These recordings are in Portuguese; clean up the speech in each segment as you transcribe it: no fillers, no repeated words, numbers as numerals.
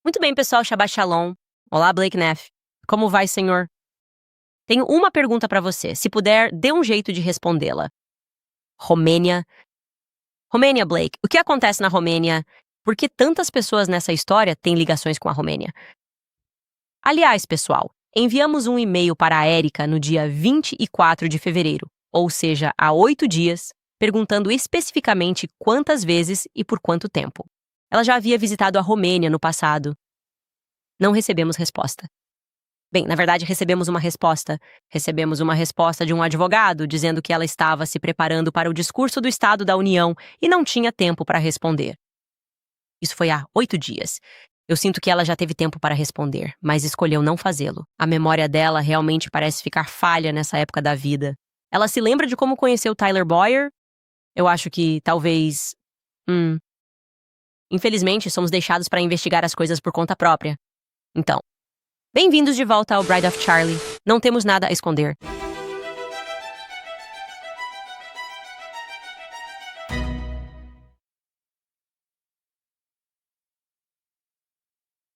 Muito bem, pessoal. Shabbat Shalom. Olá, Blake Neff. Como vai, senhor? Tenho uma pergunta para você. Se puder, dê um jeito de respondê-la. Romênia. Romênia, Blake. O que acontece na Romênia? Por que tantas pessoas nessa história têm ligações com a Romênia? Aliás, pessoal, enviamos um e-mail para a Érica no dia 24 de fevereiro, ou seja, há 8 dias, perguntando especificamente quantas vezes e por quanto tempo. Ela já havia visitado a Romênia no passado. Não recebemos resposta. Bem, na verdade, recebemos uma resposta. Recebemos uma resposta de um advogado dizendo que ela estava se preparando para o discurso do Estado da União e não tinha tempo para responder. Isso foi há 8 dias. Eu sinto que ela já teve tempo para responder, mas escolheu não fazê-lo. A memória dela realmente parece ficar falha nessa época da vida. Ela se lembra de como conheceu Tyler Boyer? Eu acho que talvez... Infelizmente, somos deixados para investigar as coisas por conta própria. Então, bem-vindos de volta ao Bride of Charlie. Não temos nada a esconder.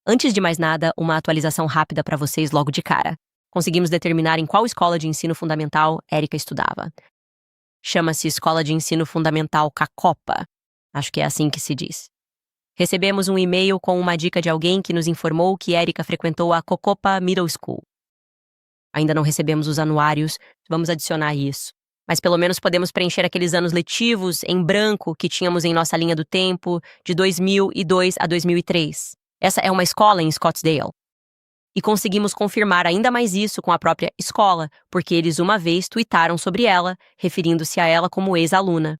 Antes de mais nada, uma atualização rápida para vocês logo de cara. Conseguimos determinar em qual escola de ensino fundamental Érica estudava. Chama-se Escola de Ensino Fundamental Cacopa. Acho que é assim que se diz. Recebemos um e-mail com uma dica de alguém que nos informou que Érica frequentou a Cocopa Middle School. Ainda não recebemos os anuários, vamos adicionar isso. Mas pelo menos podemos preencher aqueles anos letivos em branco que tínhamos em nossa linha do tempo, de 2002 a 2003. Essa é uma escola em Scottsdale. E conseguimos confirmar ainda mais isso com a própria escola, porque eles uma vez tuitaram sobre ela, referindo-se a ela como ex-aluna.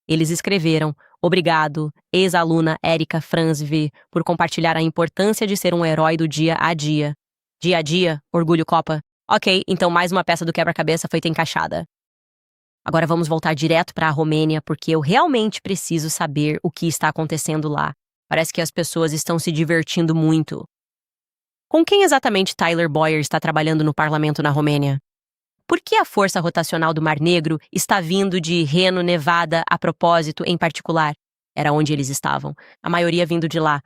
Eles escreveram: "Obrigado, ex-aluna Érica Franzvi, por compartilhar a importância de ser um herói do dia a dia." Dia a dia, orgulho Copa. Ok, então mais uma peça do quebra-cabeça foi encaixada. Agora vamos voltar direto para a Romênia, porque eu realmente preciso saber o que está acontecendo lá. Parece que as pessoas estão se divertindo muito. Com quem exatamente Tyler Boyer está trabalhando no parlamento na Romênia? Por que a força rotacional do Mar Negro está vindo de Reno, Nevada, a propósito, em particular? Era onde eles estavam. A maioria vindo de lá.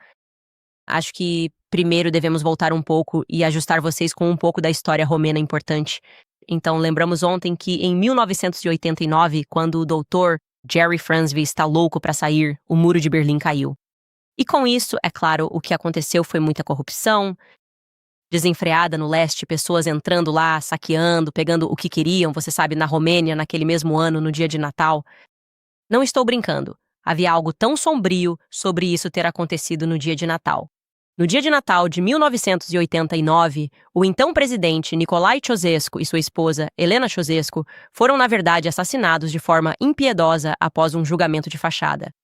Acho que primeiro devemos voltar um pouco e ajustar vocês com um pouco da história romena importante. Então, lembramos ontem que em 1989, quando o doutor Jerry Franzvi está louco para sair, o Muro de Berlim caiu. E com isso, é claro, o que aconteceu foi muita corrupção, desenfreada no leste, pessoas entrando lá, saqueando, pegando o que queriam, você sabe, na Romênia, naquele mesmo ano, no dia de Natal. Não estou brincando. Havia algo tão sombrio sobre isso ter acontecido no dia de Natal. No dia de Natal de 1989, o então presidente Nicolae Ceausescu e sua esposa, Helena Ceausescu, foram, na verdade, assassinados de forma impiedosa após um julgamento de fachada.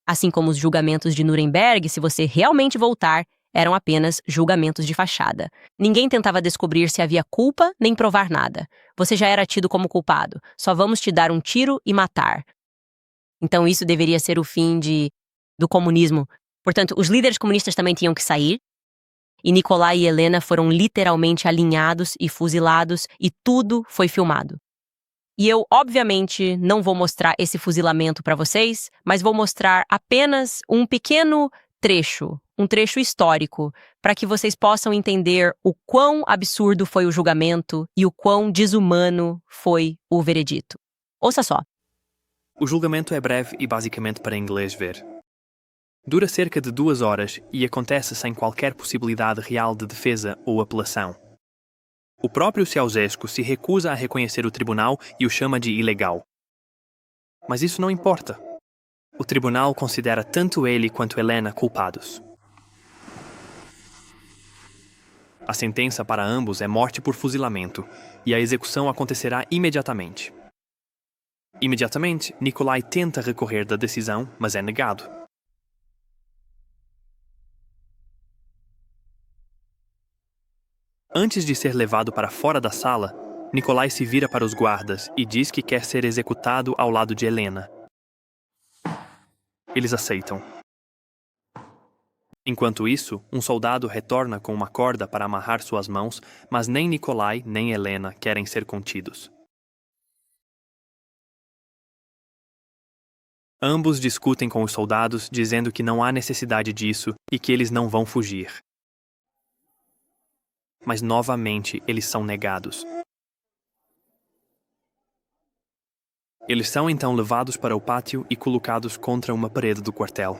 Assim como os julgamentos de Nuremberg, se você realmente voltar, eram apenas julgamentos de fachada. Ninguém tentava descobrir se havia culpa nem provar nada. Você já era tido como culpado. Só vamos te dar um tiro e matar. Então isso deveria ser o fim do comunismo. Portanto, os líderes comunistas também tinham que sair. E Nicolai e Helena foram literalmente alinhados e fuzilados, e tudo foi filmado. E eu, obviamente, não vou mostrar esse fuzilamento para vocês, mas vou mostrar apenas um pequeno trecho, um trecho histórico, para que vocês possam entender o quão absurdo foi o julgamento e o quão desumano foi o veredito. Ouça só. O julgamento é breve e basicamente para inglês ver. Dura cerca de 2 horas e acontece sem qualquer possibilidade real de defesa ou apelação. O próprio Ceausescu se recusa a reconhecer o tribunal e o chama de ilegal. Mas isso não importa. O tribunal considera tanto ele quanto Helena culpados. A sentença para ambos é morte por fuzilamento, e a execução acontecerá imediatamente. Imediatamente, Nicolai tenta recorrer da decisão, mas é negado. Antes de ser levado para fora da sala, Nicolai se vira para os guardas e diz que quer ser executado ao lado de Helena. Eles aceitam. Enquanto isso, um soldado retorna com uma corda para amarrar suas mãos, mas nem Nicolai nem Helena querem ser contidos. Ambos discutem com os soldados, dizendo que não há necessidade disso e que eles não vão fugir. Mas novamente eles são negados. Eles são então levados para o pátio e colocados contra uma parede do quartel.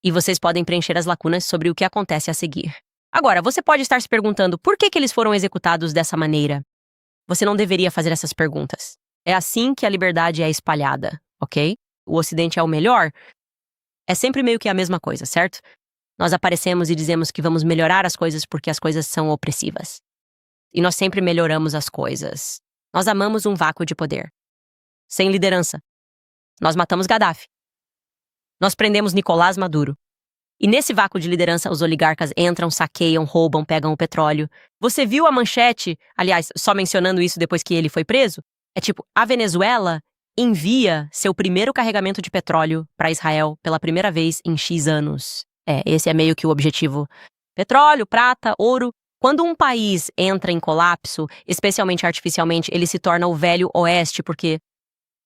E vocês podem preencher as lacunas sobre o que acontece a seguir. Agora, você pode estar se perguntando por que eles foram executados dessa maneira. Você não deveria fazer essas perguntas. É assim que a liberdade é espalhada, ok? O Ocidente é o melhor? É sempre meio que a mesma coisa, certo? Nós aparecemos e dizemos que vamos melhorar as coisas porque as coisas são opressivas. E nós sempre melhoramos as coisas. Nós amamos um vácuo de poder. Sem liderança. Nós matamos Gaddafi. Nós prendemos Nicolás Maduro. E nesse vácuo de liderança, os oligarcas entram, saqueiam, roubam, pegam o petróleo. Você viu a manchete, aliás, só mencionando isso depois que ele foi preso? É tipo, a Venezuela envia seu primeiro carregamento de petróleo para Israel pela primeira vez em X anos. Esse é meio que o objetivo. Petróleo, prata, ouro. Quando um país entra em colapso, especialmente artificialmente, ele se torna o velho oeste, porque,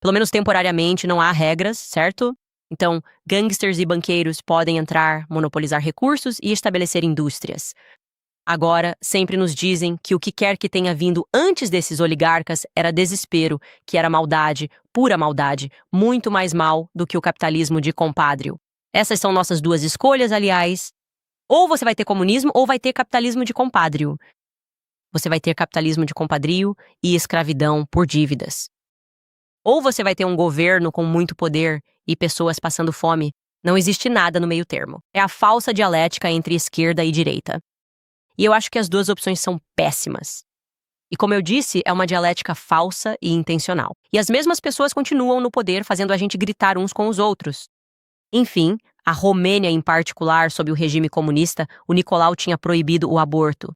pelo menos temporariamente, não há regras, certo? Então, gangsters e banqueiros podem entrar, monopolizar recursos e estabelecer indústrias. Agora, sempre nos dizem que o que quer que tenha vindo antes desses oligarcas era desespero, que era maldade, pura maldade, muito mais mal do que o capitalismo de compadrio. Essas são nossas duas escolhas, aliás. Ou você vai ter comunismo ou vai ter capitalismo de compadrio. Você vai ter capitalismo de compadrio e escravidão por dívidas. Ou você vai ter um governo com muito poder e pessoas passando fome. Não existe nada no meio termo. É a falsa dialética entre esquerda e direita. E eu acho que as duas opções são péssimas. E como eu disse, é uma dialética falsa e intencional. E as mesmas pessoas continuam no poder, fazendo a gente gritar uns com os outros. Enfim, a Romênia em particular, sob o regime comunista, o Nicolau tinha proibido o aborto.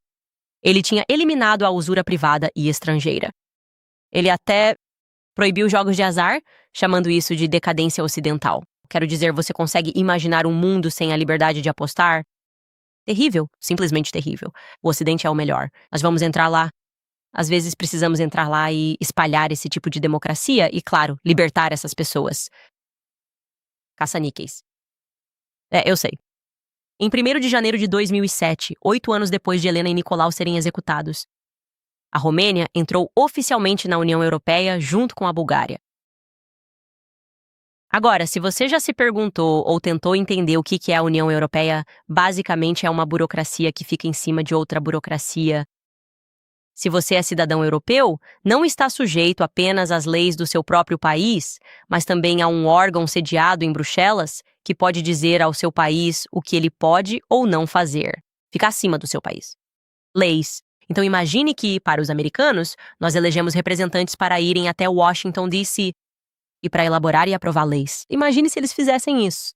Ele tinha eliminado a usura privada e estrangeira. Ele até proibiu jogos de azar, chamando isso de decadência ocidental. Quero dizer, você consegue imaginar um mundo sem a liberdade de apostar? Terrível, simplesmente terrível. O Ocidente é o melhor. Nós vamos entrar lá. Às vezes precisamos entrar lá e espalhar esse tipo de democracia e, claro, libertar essas pessoas. Caça-níqueis. Eu sei. Em 1º de janeiro de 2007, 8 anos depois de Helena e Nicolau serem executados, a Romênia entrou oficialmente na União Europeia junto com a Bulgária. Agora, se você já se perguntou ou tentou entender o que é a União Europeia, basicamente é uma burocracia que fica em cima de outra burocracia. Se você é cidadão europeu, não está sujeito apenas às leis do seu próprio país, mas também a um órgão sediado em Bruxelas que pode dizer ao seu país o que ele pode ou não fazer. Fica acima do seu país. Leis. Então imagine que, para os americanos, nós elegemos representantes para irem até Washington, D.C., e para elaborar e aprovar leis. Imagine se eles fizessem isso.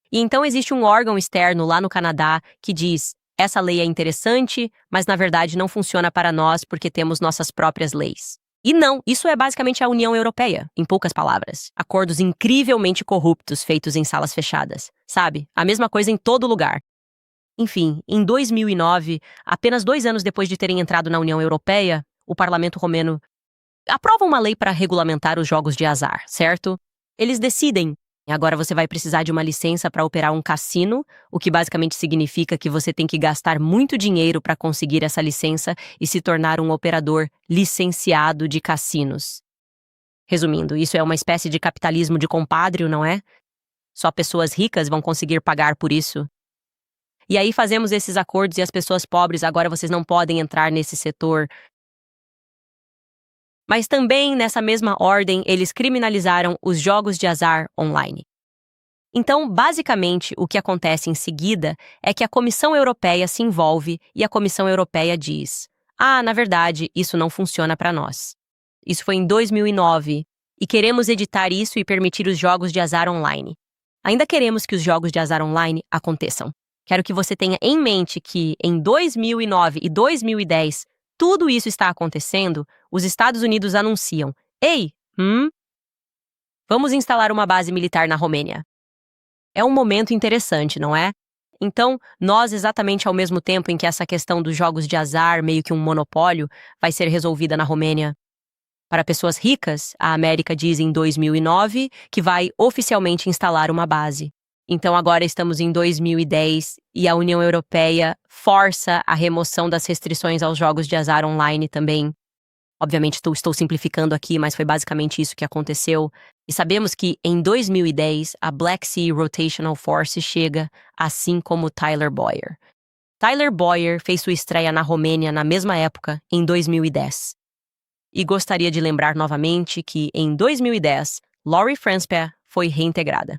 E então existe um órgão externo lá no Canadá que diz: essa lei é interessante, mas na verdade não funciona para nós porque temos nossas próprias leis. E não, isso é basicamente a União Europeia, em poucas palavras. Acordos incrivelmente corruptos feitos em salas fechadas. Sabe? A mesma coisa em todo lugar. Enfim, em 2009, apenas 2 anos depois de terem entrado na União Europeia, o parlamento romeno aprova uma lei para regulamentar os jogos de azar, certo? Eles decidem. Agora você vai precisar de uma licença para operar um cassino, o que basicamente significa que você tem que gastar muito dinheiro para conseguir essa licença e se tornar um operador licenciado de cassinos. Resumindo, isso é uma espécie de capitalismo de compadrio, não é? Só pessoas ricas vão conseguir pagar por isso. E aí fazemos esses acordos e as pessoas pobres, agora vocês não podem entrar nesse setor. Mas também, nessa mesma ordem, eles criminalizaram os jogos de azar online. Então, basicamente, o que acontece em seguida é que a Comissão Europeia se envolve e a Comissão Europeia diz: na verdade, isso não funciona para nós. Isso foi em 2009 e queremos editar isso e permitir os jogos de azar online. Ainda queremos que os jogos de azar online aconteçam. Quero que você tenha em mente que, em 2009 e 2010, tudo isso está acontecendo, os Estados Unidos anunciam: ei, vamos instalar uma base militar na Romênia. É um momento interessante, não é? Então, nós, exatamente ao mesmo tempo em que essa questão dos jogos de azar, meio que um monopólio, vai ser resolvida na Romênia, Para pessoas ricas, a América diz em 2009 que vai oficialmente instalar uma base. Então agora estamos em 2010 e a União Europeia força a remoção das restrições aos jogos de azar online também. Obviamente estou simplificando aqui, mas foi basicamente isso que aconteceu. E sabemos que em 2010 a Black Sea Rotational Force chega, assim como Tyler Boyer. Tyler Boyer fez sua estreia na Romênia na mesma época, em 2010. E gostaria de lembrar novamente que, em 2010, Laurie Franspea foi reintegrada.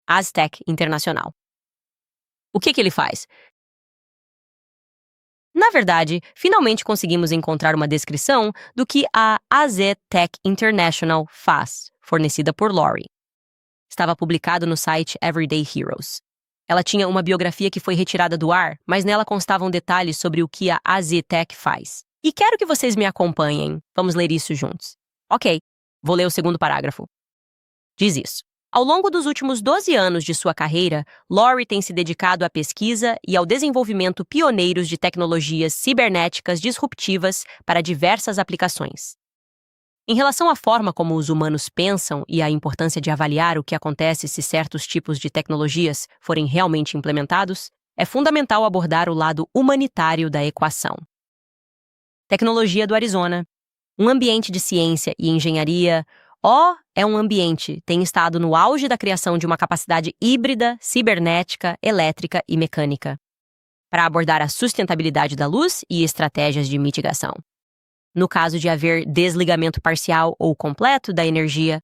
Aztec Internacional. O que ele faz? Na verdade, finalmente conseguimos encontrar uma descrição do que a Aztec International faz, fornecida por Laurie. Estava publicado no site Everyday Heroes. Ela tinha uma biografia que foi retirada do ar, mas nela constavam detalhes sobre o que a Aztec faz. E quero que vocês me acompanhem. Vamos ler isso juntos. Ok, vou ler o segundo parágrafo. Diz isso. Ao longo dos últimos 12 anos de sua carreira, Laurie tem se dedicado à pesquisa e ao desenvolvimento pioneiros de tecnologias cibernéticas disruptivas para diversas aplicações. Em relação à forma como os humanos pensam e à importância de avaliar o que acontece se certos tipos de tecnologias forem realmente implementados, é fundamental abordar o lado humanitário da equação. Tecnologia do Arizona. Um ambiente de ciência e engenharia. É um ambiente, tem estado no auge da criação de uma capacidade híbrida, cibernética, elétrica e mecânica, para abordar a sustentabilidade da luz e estratégias de mitigação. No caso de haver desligamento parcial ou completo da energia,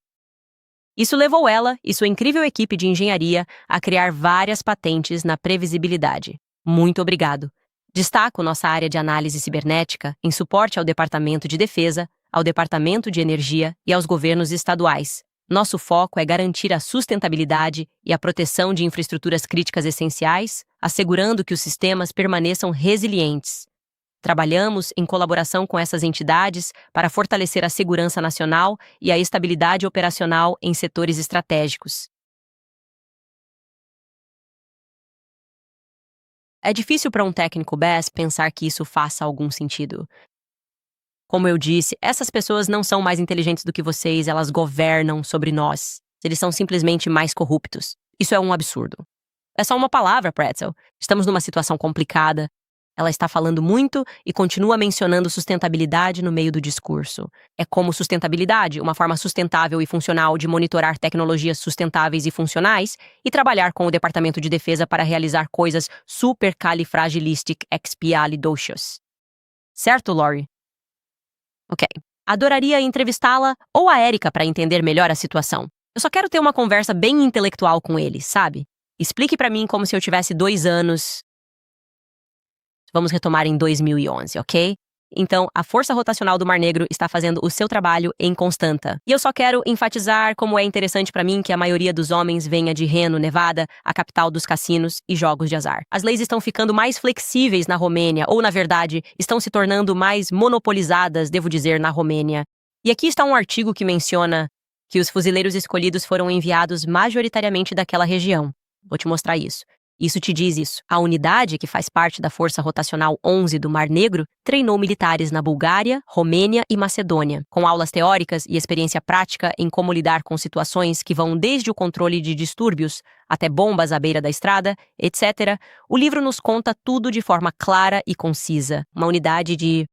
isso levou ela e sua incrível equipe de engenharia a criar várias patentes na previsibilidade. Muito obrigado. Destaco nossa área de análise cibernética em suporte ao Departamento de Defesa, ao Departamento de Energia e aos governos estaduais. Nosso foco é garantir a sustentabilidade e a proteção de infraestruturas críticas essenciais, assegurando que os sistemas permaneçam resilientes. Trabalhamos em colaboração com essas entidades para fortalecer a segurança nacional e a estabilidade operacional em setores estratégicos. É difícil para um técnico BES pensar que isso faça algum sentido. Como eu disse, essas pessoas não são mais inteligentes do que vocês, elas governam sobre nós. Eles são simplesmente mais corruptos. Isso é um absurdo. É só uma palavra, Pretzel. Estamos numa situação complicada. Ela está falando muito e continua mencionando sustentabilidade no meio do discurso. É como sustentabilidade, uma forma sustentável e funcional de monitorar tecnologias sustentáveis e funcionais e trabalhar com o Departamento de Defesa para realizar coisas supercalifragilisticexpialidocious. Certo, Laurie? Ok. Adoraria entrevistá-la ou a Erika para entender melhor a situação. Eu só quero ter uma conversa bem intelectual com eles, sabe? Explique para mim como se eu tivesse 2 anos. Vamos retomar em 2011, ok? Então, a Força Rotacional do Mar Negro está fazendo o seu trabalho em Constanta. E eu só quero enfatizar como é interessante para mim que a maioria dos homens venha de Reno, Nevada, a capital dos cassinos e jogos de azar. As leis estão ficando mais flexíveis na Romênia, ou, na verdade, estão se tornando mais monopolizadas, devo dizer, na Romênia. E aqui está um artigo que menciona que os fuzileiros escolhidos foram enviados majoritariamente daquela região. Vou te mostrar isso. Isso te diz isso. A unidade, que faz parte da Força Rotacional 11 do Mar Negro, treinou militares na Bulgária, Romênia e Macedônia, com aulas teóricas e experiência prática em como lidar com situações que vão desde o controle de distúrbios até bombas à beira da estrada, etc. O livro nos conta tudo de forma clara e concisa. Uma unidade de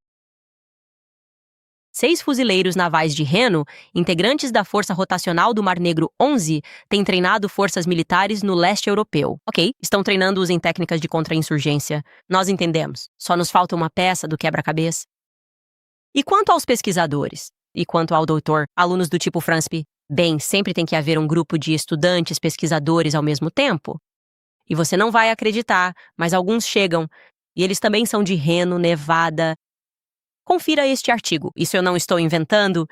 6 fuzileiros navais de Reno, integrantes da Força Rotacional do Mar Negro 11, têm treinado forças militares no leste europeu. Ok, estão treinando-os em técnicas de contra-insurgência. Nós entendemos. Só nos falta uma peça do quebra-cabeça. E quanto aos pesquisadores? E quanto ao doutor, alunos do tipo Franspea? Bem, sempre tem que haver um grupo de estudantes pesquisadores ao mesmo tempo. E você não vai acreditar, mas alguns chegam. E eles também são de Reno, Nevada. Confira este artigo. Isso eu não estou inventando.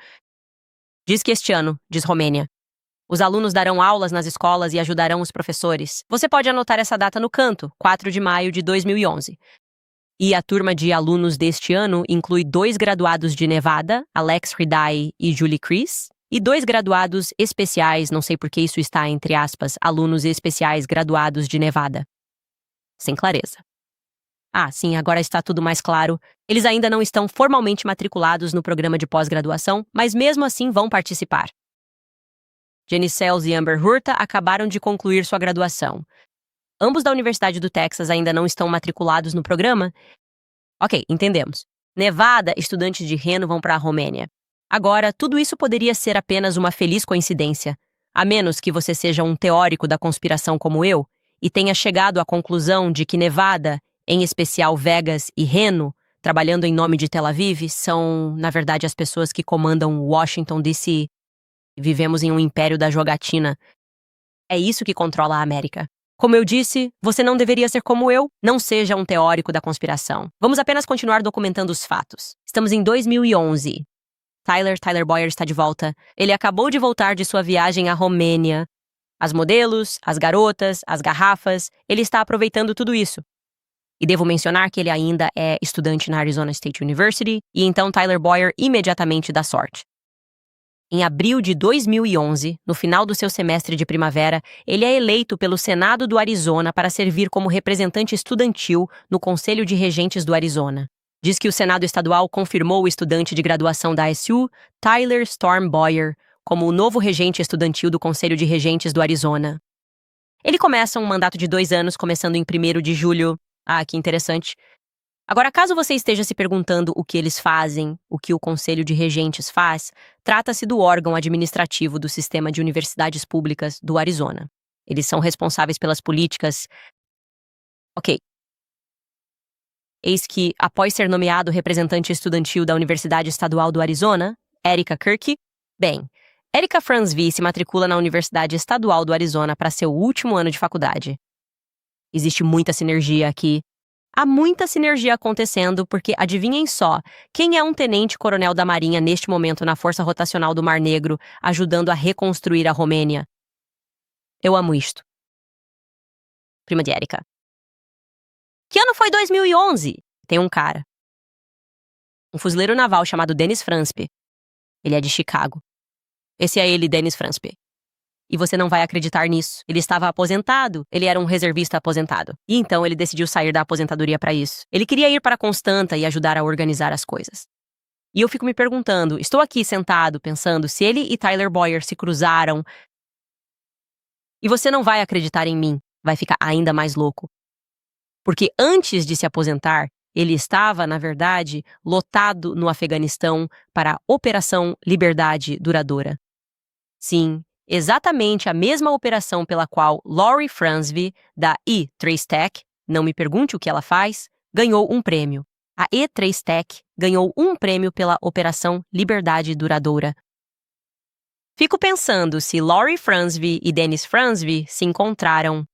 Diz que este ano, diz Romênia. Os alunos darão aulas nas escolas e ajudarão os professores. Você pode anotar essa data no canto, 4 de maio de 2011. E a turma de alunos deste ano inclui 2 graduados de Nevada, Alex Hridai e Julie Chris, e 2 graduados especiais, não sei por que isso está entre aspas, alunos especiais graduados de Nevada. Sem clareza. Ah, sim, agora está tudo mais claro. Eles ainda não estão formalmente matriculados no programa de pós-graduação, mas mesmo assim vão participar. Jenny Sells e Amber Hurta acabaram de concluir sua graduação. Ambos da Universidade do Texas ainda não estão matriculados no programa. Ok, entendemos. Nevada, estudantes de Reno vão para a Romênia. Agora, tudo isso poderia ser apenas uma feliz coincidência, a menos que você seja um teórico da conspiração como eu e tenha chegado à conclusão de que Nevada, em especial Vegas e Reno, trabalhando em nome de Tel Aviv, são, na verdade, as pessoas que comandam Washington, D.C. Vivemos em um império da jogatina. É isso que controla a América. Como eu disse, você não deveria ser como eu, não seja um teórico da conspiração. Vamos apenas continuar documentando os fatos. Estamos em 2011. Tyler Boyer está de volta. Ele acabou de voltar de sua viagem à Romênia. As modelos, as garotas, as garrafas, ele está aproveitando tudo isso. E devo mencionar que ele ainda é estudante na Arizona State University, e então Tyler Boyer imediatamente dá sorte. Em abril de 2011, no final do seu semestre de primavera, ele é eleito pelo Senado do Arizona para servir como representante estudantil no Conselho de Regentes do Arizona. Diz que o Senado estadual confirmou o estudante de graduação da ASU, Tyler Storm Boyer, como o novo regente estudantil do Conselho de Regentes do Arizona. Ele começa um mandato de 2 anos, começando em 1º de julho. Ah, que interessante. Agora, caso você esteja se perguntando o que eles fazem, o que o Conselho de Regentes faz, trata-se do órgão administrativo do sistema de universidades públicas do Arizona. Eles são responsáveis pelas políticas. Ok. Eis que, após ser nomeado representante estudantil da Universidade Estadual do Arizona, Erica Kirk, Erica Fransby se matricula na Universidade Estadual do Arizona para seu último ano de faculdade. Existe muita sinergia aqui. Há muita sinergia acontecendo porque, adivinhem só, quem é um tenente-coronel da Marinha neste momento na Força Rotacional do Mar Negro, ajudando a reconstruir a Romênia? Eu amo isto. Prima de Erica. Que ano foi 2011? Tem um cara. Um fuzileiro naval chamado Dennis Fransby. Ele é de Chicago. Esse é ele, Dennis Fransby. E você não vai acreditar nisso. Ele estava aposentado. Ele era um reservista aposentado. E então ele decidiu sair da aposentadoria para isso. Ele queria ir para a Constanta e ajudar a organizar as coisas. E eu fico me perguntando, estou aqui sentado pensando se ele e Tyler Boyer se cruzaram. E você não vai acreditar em mim. Vai ficar ainda mais louco. Porque antes de se aposentar, ele estava, na verdade, lotado no Afeganistão para a Operação Liberdade Duradoura. Sim, exatamente a mesma operação pela qual Lori Fransby, da E3 Tech, não me pergunte o que ela faz, ganhou um prêmio. A E3 Tech ganhou um prêmio pela Operação Liberdade Duradoura. Fico pensando se Lori Fransby e Dennis Fransby se encontraram.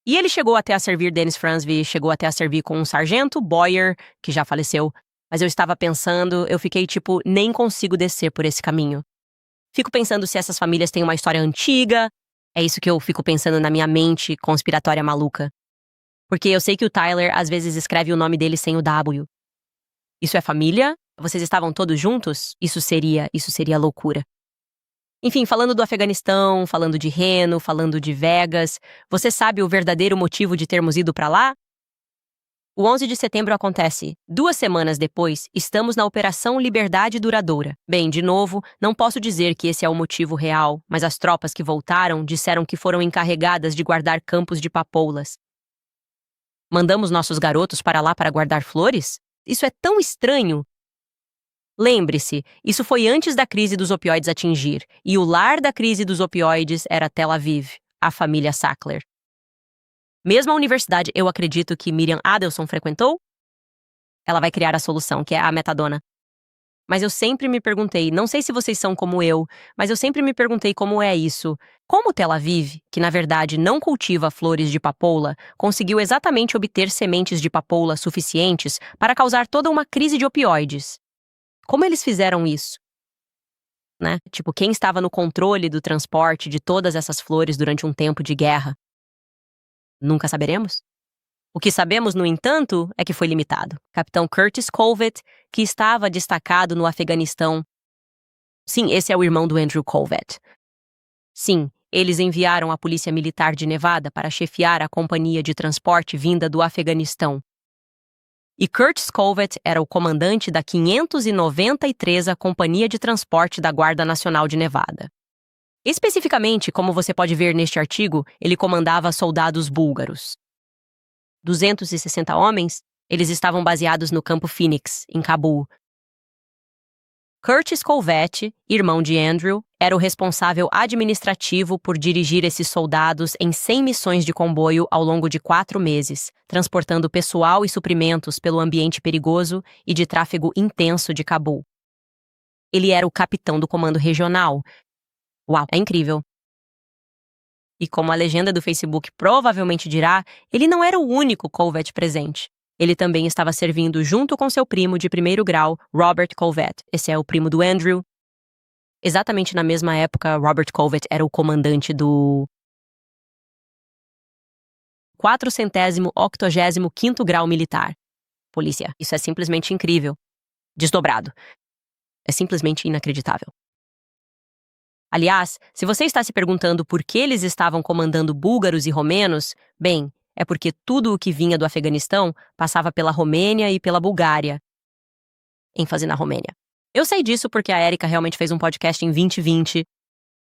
E ele chegou até a servir, Dennis Fransby chegou até a servir com um sargento, Boyer, que já faleceu. Mas eu estava pensando, eu fiquei tipo, nem consigo descer por esse caminho. Fico pensando se essas famílias têm uma história antiga. É isso que eu fico pensando na minha mente conspiratória maluca. Porque eu sei que o Tyler às vezes escreve o nome dele sem o W. Isso é família? Vocês estavam todos juntos? Isso seria loucura. Enfim, falando do Afeganistão, falando de Reno, falando de Vegas, você sabe o verdadeiro motivo de termos ido para lá? O 11 de setembro acontece. 2 semanas depois, estamos na Operação Liberdade Duradoura. Bem, de novo, não posso dizer que esse é o motivo real, mas as tropas que voltaram disseram que foram encarregadas de guardar campos de papoulas. Mandamos nossos garotos para lá para guardar flores? Isso é tão estranho! Lembre-se, isso foi antes da crise dos opioides atingir, e o lar da crise dos opioides era Tel Aviv, a família Sackler. Mesmo a universidade, eu acredito que Miriam Adelson frequentou? Ela vai criar a solução, que é a metadona. Mas eu sempre me perguntei, não sei se vocês são como eu, mas eu sempre me perguntei como é isso. Como Tel Aviv, que na verdade não cultiva flores de papoula, conseguiu exatamente obter sementes de papoula suficientes para causar toda uma crise de opioides? Como eles fizeram isso? Né? Tipo, quem estava no controle do transporte de todas essas flores durante um tempo de guerra? Nunca saberemos. O que sabemos, no entanto, é que foi limitado. Capitão Curtis Colvett, que estava destacado no Afeganistão. Sim, esse é o irmão do Andrew Colvett. Sim, Eles enviaram a Polícia Militar de Nevada para chefiar a companhia de transporte vinda do Afeganistão. E Curtis Colvett era o comandante da 593ª Companhia de Transporte da Guarda Nacional de Nevada. Especificamente, como você pode ver neste artigo, ele comandava soldados búlgaros. 260 homens, eles estavam baseados no Campo Phoenix, em Cabul. Curtis Colvett, irmão de Andrew, era o responsável administrativo por dirigir esses soldados em 100 missões de comboio ao longo de 4 meses, transportando pessoal e suprimentos pelo ambiente perigoso e de tráfego intenso de Cabul. Ele era o capitão do comando regional. Uau, é incrível! E como a legenda do Facebook provavelmente dirá, ele não era o único Colvett presente. Ele também estava servindo junto com seu primo de primeiro grau, Robert Colvett. Esse é o primo do Andrew. Exatamente na mesma época, Robert Colvett era o comandante do 485º Grau Militar. Polícia, isso é simplesmente incrível. Desdobrado. É simplesmente inacreditável. Aliás, se você está se perguntando por que eles estavam comandando búlgaros e romenos, bem, é porque tudo o que vinha do Afeganistão passava pela Romênia e pela Bulgária. ênfase na Romênia. Eu sei disso porque a Erika realmente fez um podcast em 2020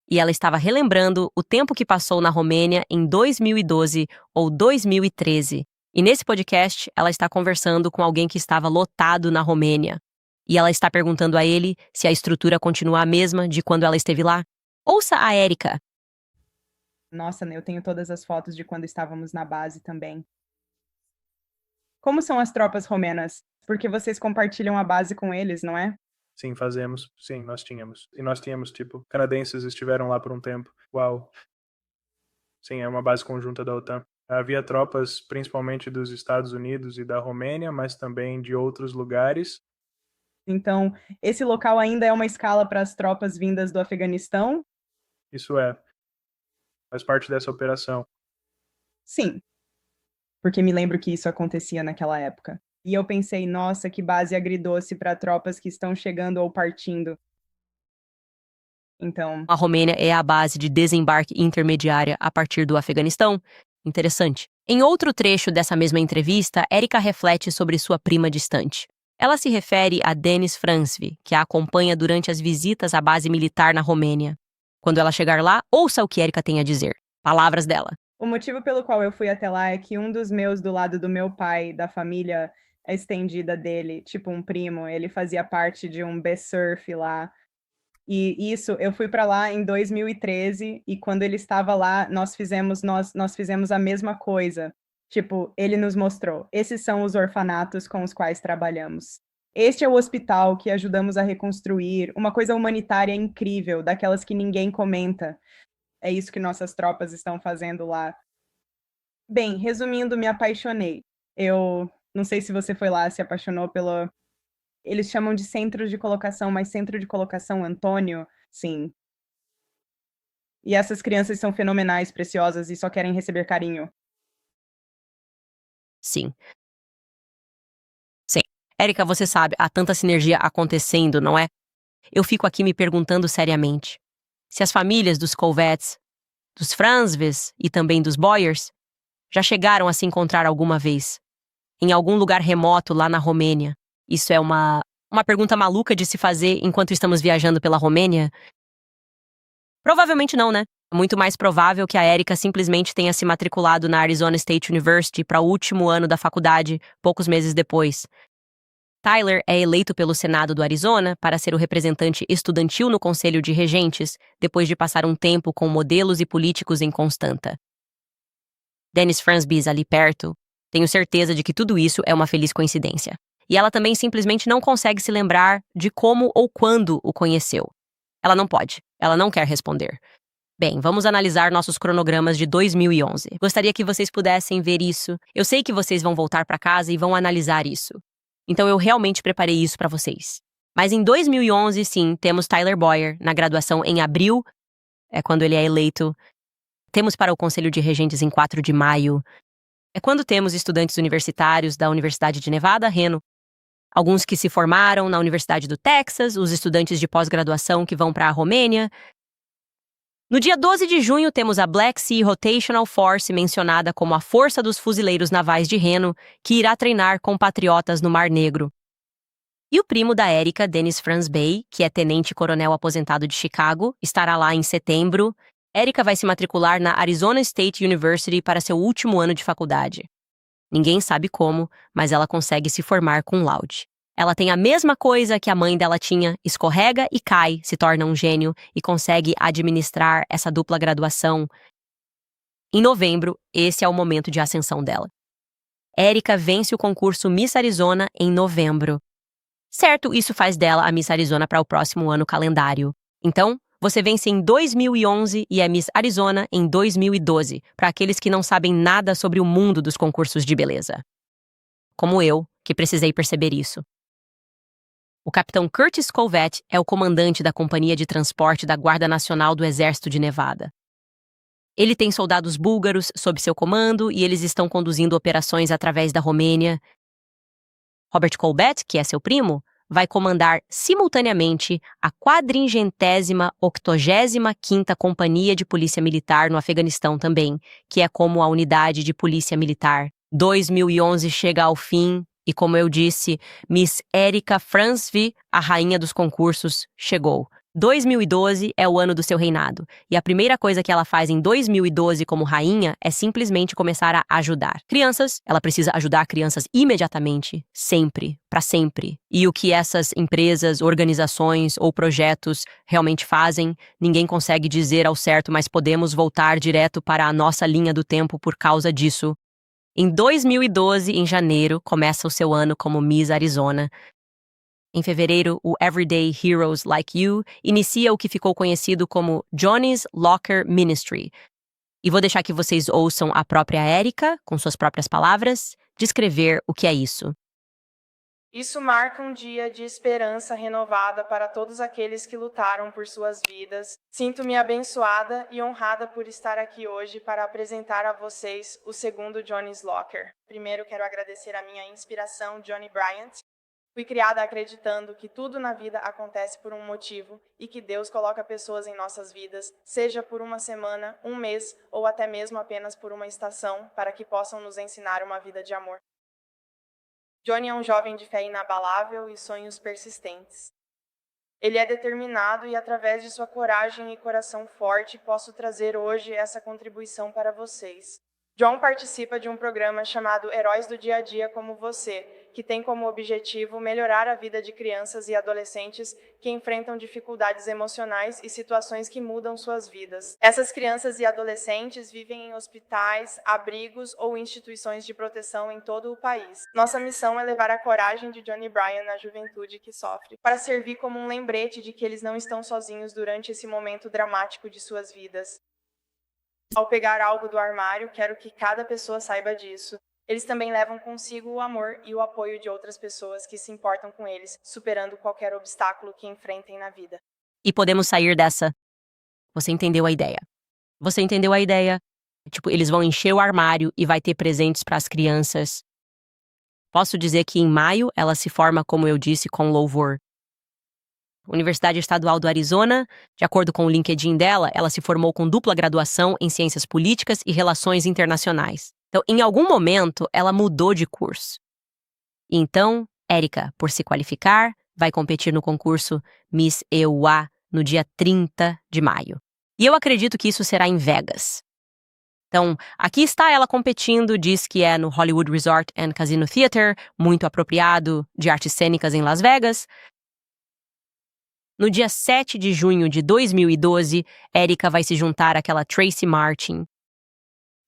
e ela estava relembrando o tempo que passou na Romênia em 2012 ou 2013. E nesse podcast, ela está conversando com alguém que estava lotado na Romênia. E ela está perguntando a ele se a estrutura continua a mesma de quando ela esteve lá. Ouça a Erika. Nossa, eu tenho todas as fotos de quando estávamos na base também. Como são as tropas romenas? Porque vocês compartilham a base com eles, não é? Sim, fazemos. Sim, nós tínhamos. E nós tínhamos, canadenses estiveram lá por um tempo. Uau. Sim, é uma base conjunta da OTAN. Havia tropas, principalmente dos Estados Unidos e da Romênia, mas também de outros lugares. Então, esse local ainda é uma escala para as tropas vindas do Afeganistão? Isso é. Faz parte dessa operação. Sim. Porque me lembro que isso acontecia naquela época. E eu pensei, nossa, que base agridoce para tropas que estão chegando ou partindo. Então, A Romênia é a base de desembarque intermediária a partir do Afeganistão. Interessante. Em outro trecho dessa mesma entrevista, Erika reflete sobre sua prima distante. Ela se refere a Denis Fransvi, que a acompanha durante as visitas à base militar na Romênia. Quando ela chegar lá, ouça o que Erika tem a dizer. Palavras dela. o motivo pelo qual eu fui até lá é que um dos meus do lado do meu pai, da família estendida dele, tipo um primo, ele fazia parte de um B-Surf lá. E isso, eu fui para lá em 2013 e quando ele estava lá, nós fizemos a mesma coisa. Tipo, ele nos mostrou, esses são os orfanatos com os quais trabalhamos. Este é o hospital que ajudamos a reconstruir, uma coisa humanitária incrível, daquelas que ninguém comenta. É isso que nossas tropas estão fazendo lá. Bem, resumindo, me apaixonei. Eu não sei se você foi lá, se apaixonou pelo... Eles chamam de centro de colocação, mas centro de colocação Antônio, sim. E essas crianças são fenomenais, preciosas e só querem receber carinho. Sim. Sim. Erika, você sabe, há tanta sinergia acontecendo, não é? Eu fico aqui me perguntando seriamente. Se as famílias dos Colvetts, dos Fransves e também dos Boyers já chegaram a se encontrar alguma vez, em algum lugar remoto lá na Romênia. Isso é uma pergunta maluca de se fazer enquanto estamos viajando pela Romênia? Provavelmente não, né? É muito mais provável que a Erika simplesmente tenha se matriculado na Arizona State University para o último ano da faculdade, poucos meses depois. Tyler é eleito pelo Senado do Arizona para ser o representante estudantil no Conselho de Regentes, depois de passar um tempo com modelos e políticos em Constanta. Dennis Fransby ali perto. Tenho certeza de que tudo isso é uma feliz coincidência. E ela também simplesmente não consegue se lembrar de como ou quando o conheceu. Ela não pode. Ela não quer responder. Bem, vamos analisar nossos cronogramas de 2011. Gostaria que vocês pudessem ver isso. Eu sei que vocês vão voltar para casa e vão analisar isso. Então eu realmente preparei isso para vocês. Mas em 2011, sim, temos Tyler Boyer na graduação em abril, é quando ele é eleito. Temos para o Conselho de Regentes em 4 de maio. É quando temos estudantes universitários da Universidade de Nevada, Reno. Alguns que se formaram na Universidade do Texas, os estudantes de pós-graduação que vão para a Romênia. No dia 12 de junho, temos a Black Sea Rotational Force, mencionada como a Força dos Fuzileiros Navais de Reno, que irá treinar compatriotas no Mar Negro. E o primo da Erika, Dennis Franz Bay, que é tenente-coronel aposentado de Chicago, estará lá em setembro. Erika vai se matricular na Arizona State University para seu último ano de faculdade. Ninguém sabe como, mas ela consegue se formar com laude. Ela tem a mesma coisa que a mãe dela tinha, escorrega e cai, se torna um gênio e consegue administrar essa dupla graduação. Em novembro, esse é o momento de ascensão dela. Erika vence o concurso Miss Arizona em novembro. Certo, isso faz dela a Miss Arizona para o próximo ano calendário. Então, você vence em 2011 e é Miss Arizona em 2012, para aqueles que não sabem nada sobre o mundo dos concursos de beleza. Como eu, que precisei perceber isso. O capitão Curtis Colvett é o comandante da Companhia de Transporte da Guarda Nacional do Exército de Nevada. Ele tem soldados búlgaros sob seu comando e eles estão conduzindo operações através da Romênia. Robert Colbert, que é seu primo, vai comandar simultaneamente a 485ª Companhia de Polícia Militar no Afeganistão também, que é como a unidade de polícia militar. 2011 chega ao fim e, como eu disse, Miss Erika Franzvi, a rainha dos concursos, chegou. 2012 é o ano do seu reinado, e a primeira coisa que ela faz em 2012 como rainha é simplesmente começar a ajudar. Crianças, ela precisa ajudar crianças imediatamente, sempre, para sempre. E o que essas empresas, organizações ou projetos realmente fazem, ninguém consegue dizer ao certo, mas podemos voltar direto para a nossa linha do tempo por causa disso. Em 2012, em janeiro, começa o seu ano como Miss Arizona. Em fevereiro, o Everyday Heroes Like You inicia o que ficou conhecido como Johnny's Locker Ministry. E vou deixar que vocês ouçam a própria Erika, com suas próprias palavras, descrever o que é isso. Isso marca um dia de esperança renovada para todos aqueles que lutaram por suas vidas. Sinto-me abençoada e honrada por estar aqui hoje para apresentar a vocês o segundo Johnny's Locker. Primeiro, quero agradecer a minha inspiração, Johnny Bryant. Fui criada acreditando que tudo na vida acontece por um motivo e que Deus coloca pessoas em nossas vidas, seja por uma semana, um mês ou até mesmo apenas por uma estação, para que possam nos ensinar uma vida de amor. Johnny é um jovem de fé inabalável e sonhos persistentes. Ele é determinado e, através de sua coragem e coração forte, posso trazer hoje essa contribuição para vocês. John participa de um programa chamado Heróis do Dia a Dia como Você, que tem como objetivo melhorar a vida de crianças e adolescentes que enfrentam dificuldades emocionais e situações que mudam suas vidas. Essas crianças e adolescentes vivem em hospitais, abrigos ou instituições de proteção em todo o país. Nossa missão é levar a coragem de Johnny Bryan à juventude que sofre, para servir como um lembrete de que eles não estão sozinhos durante esse momento dramático de suas vidas. Ao pegar algo do armário, quero que cada pessoa saiba disso. Eles também levam consigo o amor e o apoio de outras pessoas que se importam com eles, superando qualquer obstáculo que enfrentem na vida. E podemos sair dessa. Você entendeu a ideia? Você entendeu a ideia? Tipo, eles vão encher o armário e vai ter presentes para as crianças. Posso dizer que em maio ela se forma, como eu disse, com louvor. Universidade Estadual do Arizona, de acordo com o LinkedIn dela, ela se formou com dupla graduação em Ciências Políticas e Relações Internacionais. Então, em algum momento, ela mudou de curso. E então, Erika, por se qualificar, vai competir no concurso Miss EUA no dia 30 de maio. E eu acredito que isso será em Vegas. Então, aqui está ela competindo, diz que é no Hollywood Resort and Casino Theater, muito apropriado de artes cênicas em Las Vegas. No dia 7 de junho de 2012, Erika vai se juntar àquela Tracy Martin.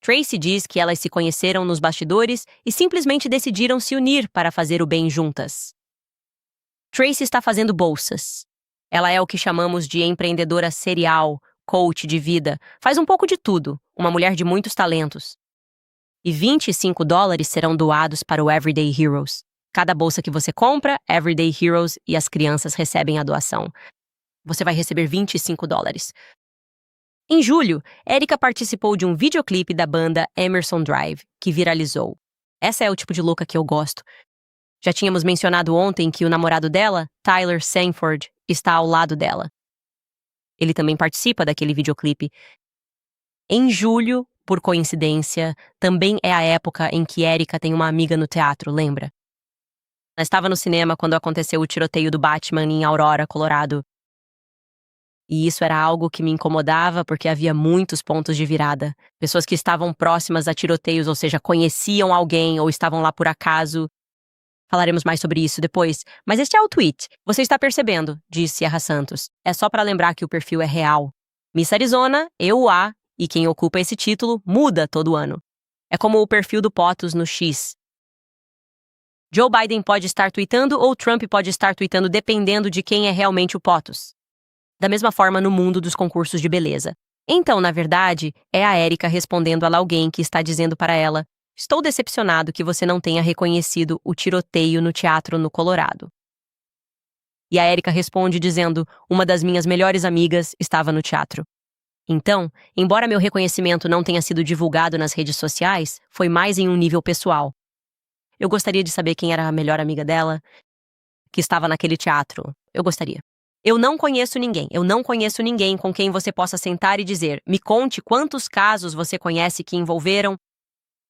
Tracy diz que elas se conheceram nos bastidores e simplesmente decidiram se unir para fazer o bem juntas. Tracy está fazendo bolsas. Ela é o que chamamos de empreendedora serial, coach de vida, faz um pouco de tudo, uma mulher de muitos talentos. E $25 serão doados para o Everyday Heroes. Cada bolsa que você compra, Everyday Heroes e as crianças recebem a doação. Você vai receber $25. Em julho, Erika participou de um videoclipe da banda Emerson Drive, que viralizou. Essa é o tipo de louca que eu gosto. Já tínhamos mencionado ontem que o namorado dela, Tyler Sanford, está ao lado dela. Ele também participa daquele videoclipe. Em julho, por coincidência, também é a época em que Erika tem uma amiga no teatro, lembra? Ela estava no cinema quando aconteceu o tiroteio do Batman em Aurora, Colorado. E isso era algo que me incomodava porque havia muitos pontos de virada. Pessoas que estavam próximas a tiroteios, ou seja, conheciam alguém ou estavam lá por acaso. Falaremos mais sobre isso depois. Mas este é o tweet. Você está percebendo, disse Sierra Santos. É só para lembrar que o perfil é real. Miss Arizona, EUA, e quem ocupa esse título muda todo ano. É como o perfil do POTUS no X. Joe Biden pode estar tweetando ou Trump pode estar tweetando dependendo de quem é realmente o POTUS. Da mesma forma no mundo dos concursos de beleza. Então, na verdade, é a Erika respondendo a alguém que está dizendo para ela: estou decepcionado que você não tenha reconhecido o tiroteio no teatro no Colorado. E a Erika responde dizendo: uma das minhas melhores amigas estava no teatro. Então, embora meu reconhecimento não tenha sido divulgado nas redes sociais, foi mais em um nível pessoal. Eu gostaria de saber quem era a melhor amiga dela que estava naquele teatro. Eu gostaria. Eu não conheço ninguém com quem você possa sentar e dizer: me conte quantos casos você conhece que envolveram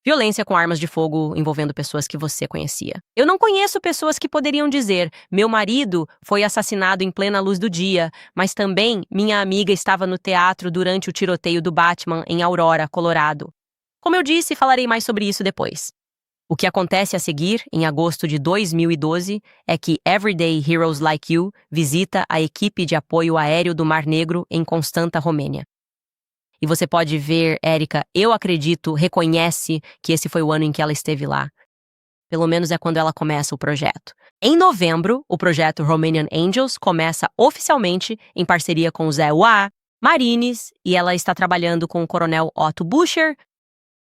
violência com armas de fogo envolvendo pessoas que você conhecia. Eu não conheço pessoas que poderiam dizer: meu marido foi assassinado em plena luz do dia, mas também minha amiga estava no teatro durante o tiroteio do Batman em Aurora, Colorado. Como eu disse, falarei mais sobre isso depois. O que acontece a seguir, em agosto de 2012, é que Everyday Heroes Like You visita a equipe de apoio aéreo do Mar Negro em Constanta, Romênia. E você pode ver, Erika, eu acredito, reconhece que esse foi o ano em que ela esteve lá. Pelo menos é quando ela começa o projeto. Em novembro, o projeto Romanian Angels começa oficialmente em parceria com o Zé Uá, Marines, e ela está trabalhando com o coronel Otto Buscher.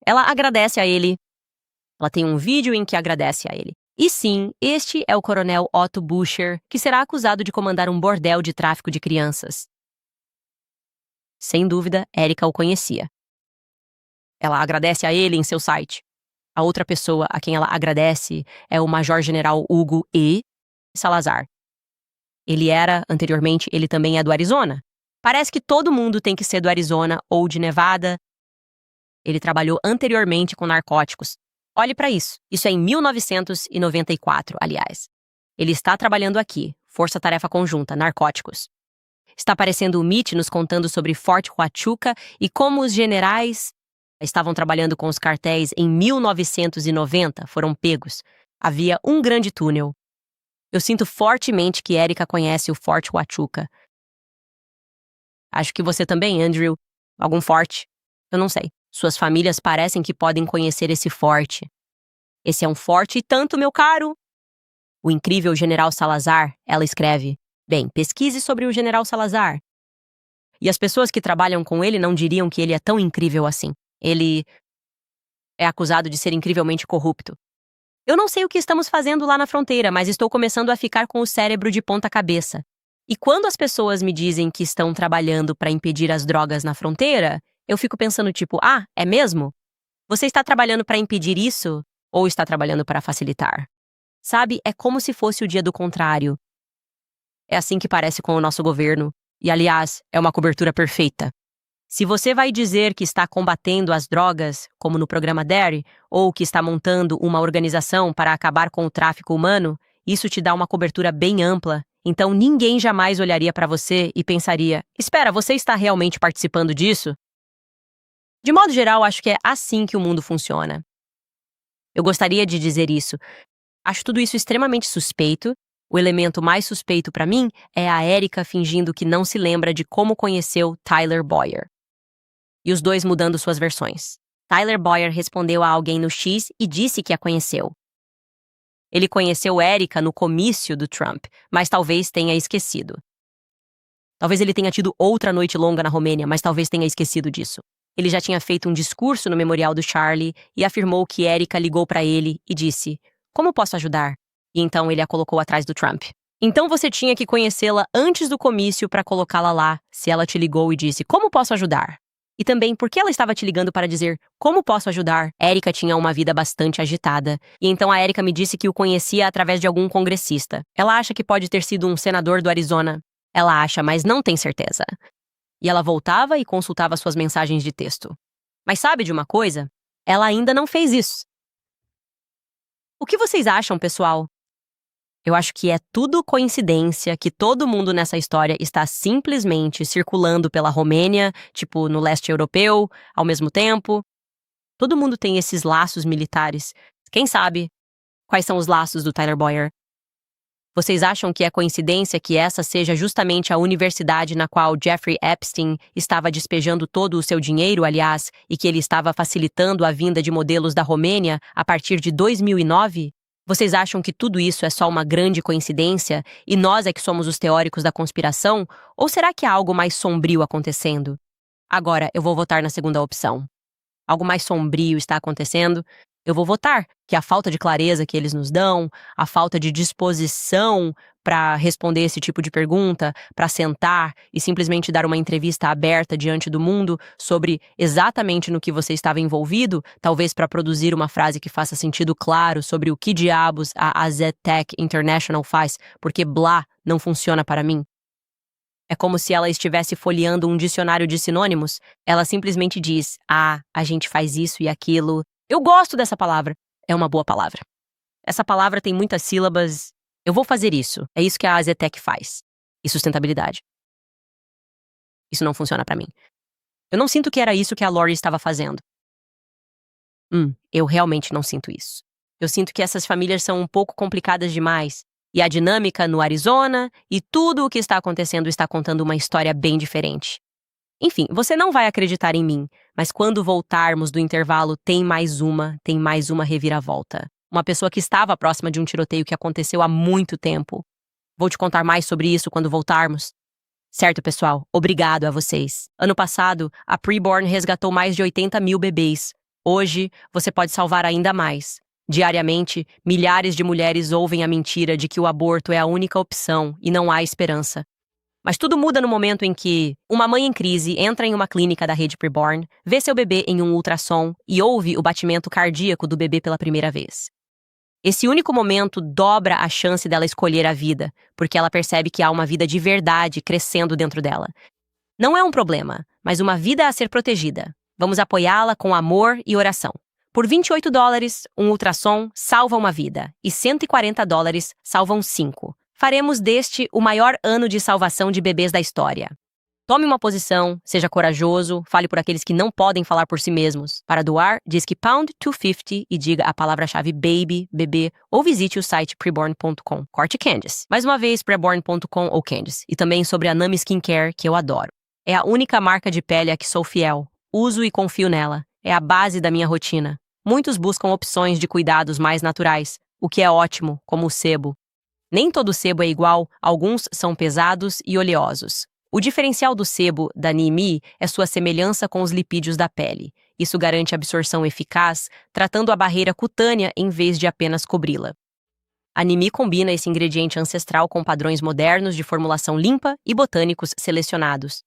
Ela agradece a ele. Ela tem um vídeo em que agradece a ele. E sim, este é o coronel Otto Buscher, que será acusado de comandar um bordel de tráfico de crianças. Sem dúvida, Erika o conhecia. Ela agradece a ele em seu site. A outra pessoa a quem ela agradece é o Major-General Hugo E. Salazar. Ele também é do Arizona. Parece que todo mundo tem que ser do Arizona ou de Nevada. Ele trabalhou anteriormente com narcóticos. Olhe para isso. Isso é em 1994, aliás. Ele está trabalhando aqui. Força-tarefa conjunta, narcóticos. Está aparecendo o Mitch nos contando sobre Fort Huachuca e como os generais estavam trabalhando com os cartéis em 1990, foram pegos. Havia um grande túnel. Eu sinto fortemente que Erika conhece o Fort Huachuca. Acho que você também, Andrew. Algum forte? Eu não sei. Suas famílias parecem que podem conhecer esse forte. Esse é um forte e tanto, meu caro. O incrível General Salazar, ela escreve. Bem, pesquise sobre o General Salazar. E as pessoas que trabalham com ele não diriam que ele é tão incrível assim. Ele é acusado de ser incrivelmente corrupto. Eu não sei o que estamos fazendo lá na fronteira, mas estou começando a ficar com o cérebro de ponta cabeça. E quando as pessoas me dizem que estão trabalhando para impedir as drogas na fronteira, eu fico pensando tipo, é mesmo? Você está trabalhando para impedir isso? Ou está trabalhando para facilitar? Sabe, é como se fosse o dia do contrário. É assim que parece com o nosso governo. E, aliás, é uma cobertura perfeita. Se você vai dizer que está combatendo as drogas, como no programa DARE, ou que está montando uma organização para acabar com o tráfico humano, isso te dá uma cobertura bem ampla. Então ninguém jamais olharia para você e pensaria: espera, você está realmente participando disso? De modo geral, acho que é assim que o mundo funciona. Eu gostaria de dizer isso. Acho tudo isso extremamente suspeito. O elemento mais suspeito para mim é a Erika fingindo que não se lembra de como conheceu Tyler Boyer. E os dois mudando suas versões. Tyler Boyer respondeu a alguém no X e disse que a conheceu. Ele conheceu Erika no comício do Trump, mas talvez tenha esquecido. Talvez ele tenha tido outra noite longa na Romênia, mas talvez tenha esquecido disso. Ele já tinha feito um discurso no memorial do Charlie e afirmou que Erika ligou para ele e disse: "Como posso ajudar?" E então ele a colocou atrás do Trump. Então você tinha que conhecê-la antes do comício para colocá-la lá, se ela te ligou e disse: "Como posso ajudar?" E também, por que ela estava te ligando para dizer: "Como posso ajudar?" Erika tinha uma vida bastante agitada, e então a Erika me disse que o conhecia através de algum congressista. Ela acha que pode ter sido um senador do Arizona. Ela acha, mas não tem certeza. E ela voltava e consultava suas mensagens de texto. Mas sabe de uma coisa? Ela ainda não fez isso. O que vocês acham, pessoal? Eu acho que é tudo coincidência que todo mundo nessa história está simplesmente circulando pela Romênia, tipo no leste europeu, ao mesmo tempo. Todo mundo tem esses laços militares. Quem sabe quais são os laços do Tyler Boyer? Vocês acham que é coincidência que essa seja justamente a universidade na qual Jeffrey Epstein estava despejando todo o seu dinheiro, aliás, e que ele estava facilitando a vinda de modelos da Romênia a partir de 2009? Vocês acham que tudo isso é só uma grande coincidência e nós é que somos os teóricos da conspiração? Ou será que há algo mais sombrio acontecendo? Agora, eu vou votar na segunda opção. Algo mais sombrio está acontecendo? Eu vou votar que a falta de clareza que eles nos dão, a falta de disposição para responder esse tipo de pergunta, para sentar e simplesmente dar uma entrevista aberta diante do mundo sobre exatamente no que você estava envolvido, talvez para produzir uma frase que faça sentido claro sobre o que diabos a AZ Tech International faz, porque blá não funciona para mim. É como se ela estivesse folheando um dicionário de sinônimos. Ela simplesmente diz, a gente faz isso e aquilo. Eu gosto dessa palavra. É uma boa palavra. Essa palavra tem muitas sílabas. Eu vou fazer isso. É isso que a AZTEC faz. E sustentabilidade. Isso não funciona pra mim. Eu não sinto que era isso que a Lori estava fazendo. Eu realmente não sinto isso. Eu sinto que essas famílias são um pouco complicadas demais. E a dinâmica no Arizona e tudo o que está acontecendo está contando uma história bem diferente. Enfim, você não vai acreditar em mim, mas quando voltarmos do intervalo tem mais uma reviravolta. Uma pessoa que estava próxima de um tiroteio que aconteceu há muito tempo. Vou te contar mais sobre isso quando voltarmos. Certo, pessoal, obrigado a vocês. Ano passado, a Preborn resgatou mais de 80 mil bebês. Hoje, você pode salvar ainda mais. Diariamente, milhares de mulheres ouvem a mentira de que o aborto é a única opção e não há esperança. Mas tudo muda no momento em que uma mãe em crise entra em uma clínica da rede Preborn, vê seu bebê em um ultrassom e ouve o batimento cardíaco do bebê pela primeira vez. Esse único momento dobra a chance dela escolher a vida, porque ela percebe que há uma vida de verdade crescendo dentro dela. Não é um problema, mas uma vida a ser protegida. Vamos apoiá-la com amor e oração. Por $28, um ultrassom salva uma vida e $140 salvam 5. Faremos deste o maior ano de salvação de bebês da história. Tome uma posição, seja corajoso, fale por aqueles que não podem falar por si mesmos. Para doar, diz que pound 250 e diga a palavra-chave baby, bebê, ou visite o site preborn.com. Corte Candice. Mais uma vez, preborn.com ou Candice. E também sobre a Nami Skincare, que eu adoro. É a única marca de pele a que sou fiel. Uso e confio nela. É a base da minha rotina. Muitos buscam opções de cuidados mais naturais, o que é ótimo, como o sebo. Nem todo sebo é igual, alguns são pesados e oleosos. O diferencial do sebo da Nimi é sua semelhança com os lipídios da pele. Isso garante absorção eficaz, tratando a barreira cutânea em vez de apenas cobri-la. A Nimi combina esse ingrediente ancestral com padrões modernos de formulação limpa e botânicos selecionados.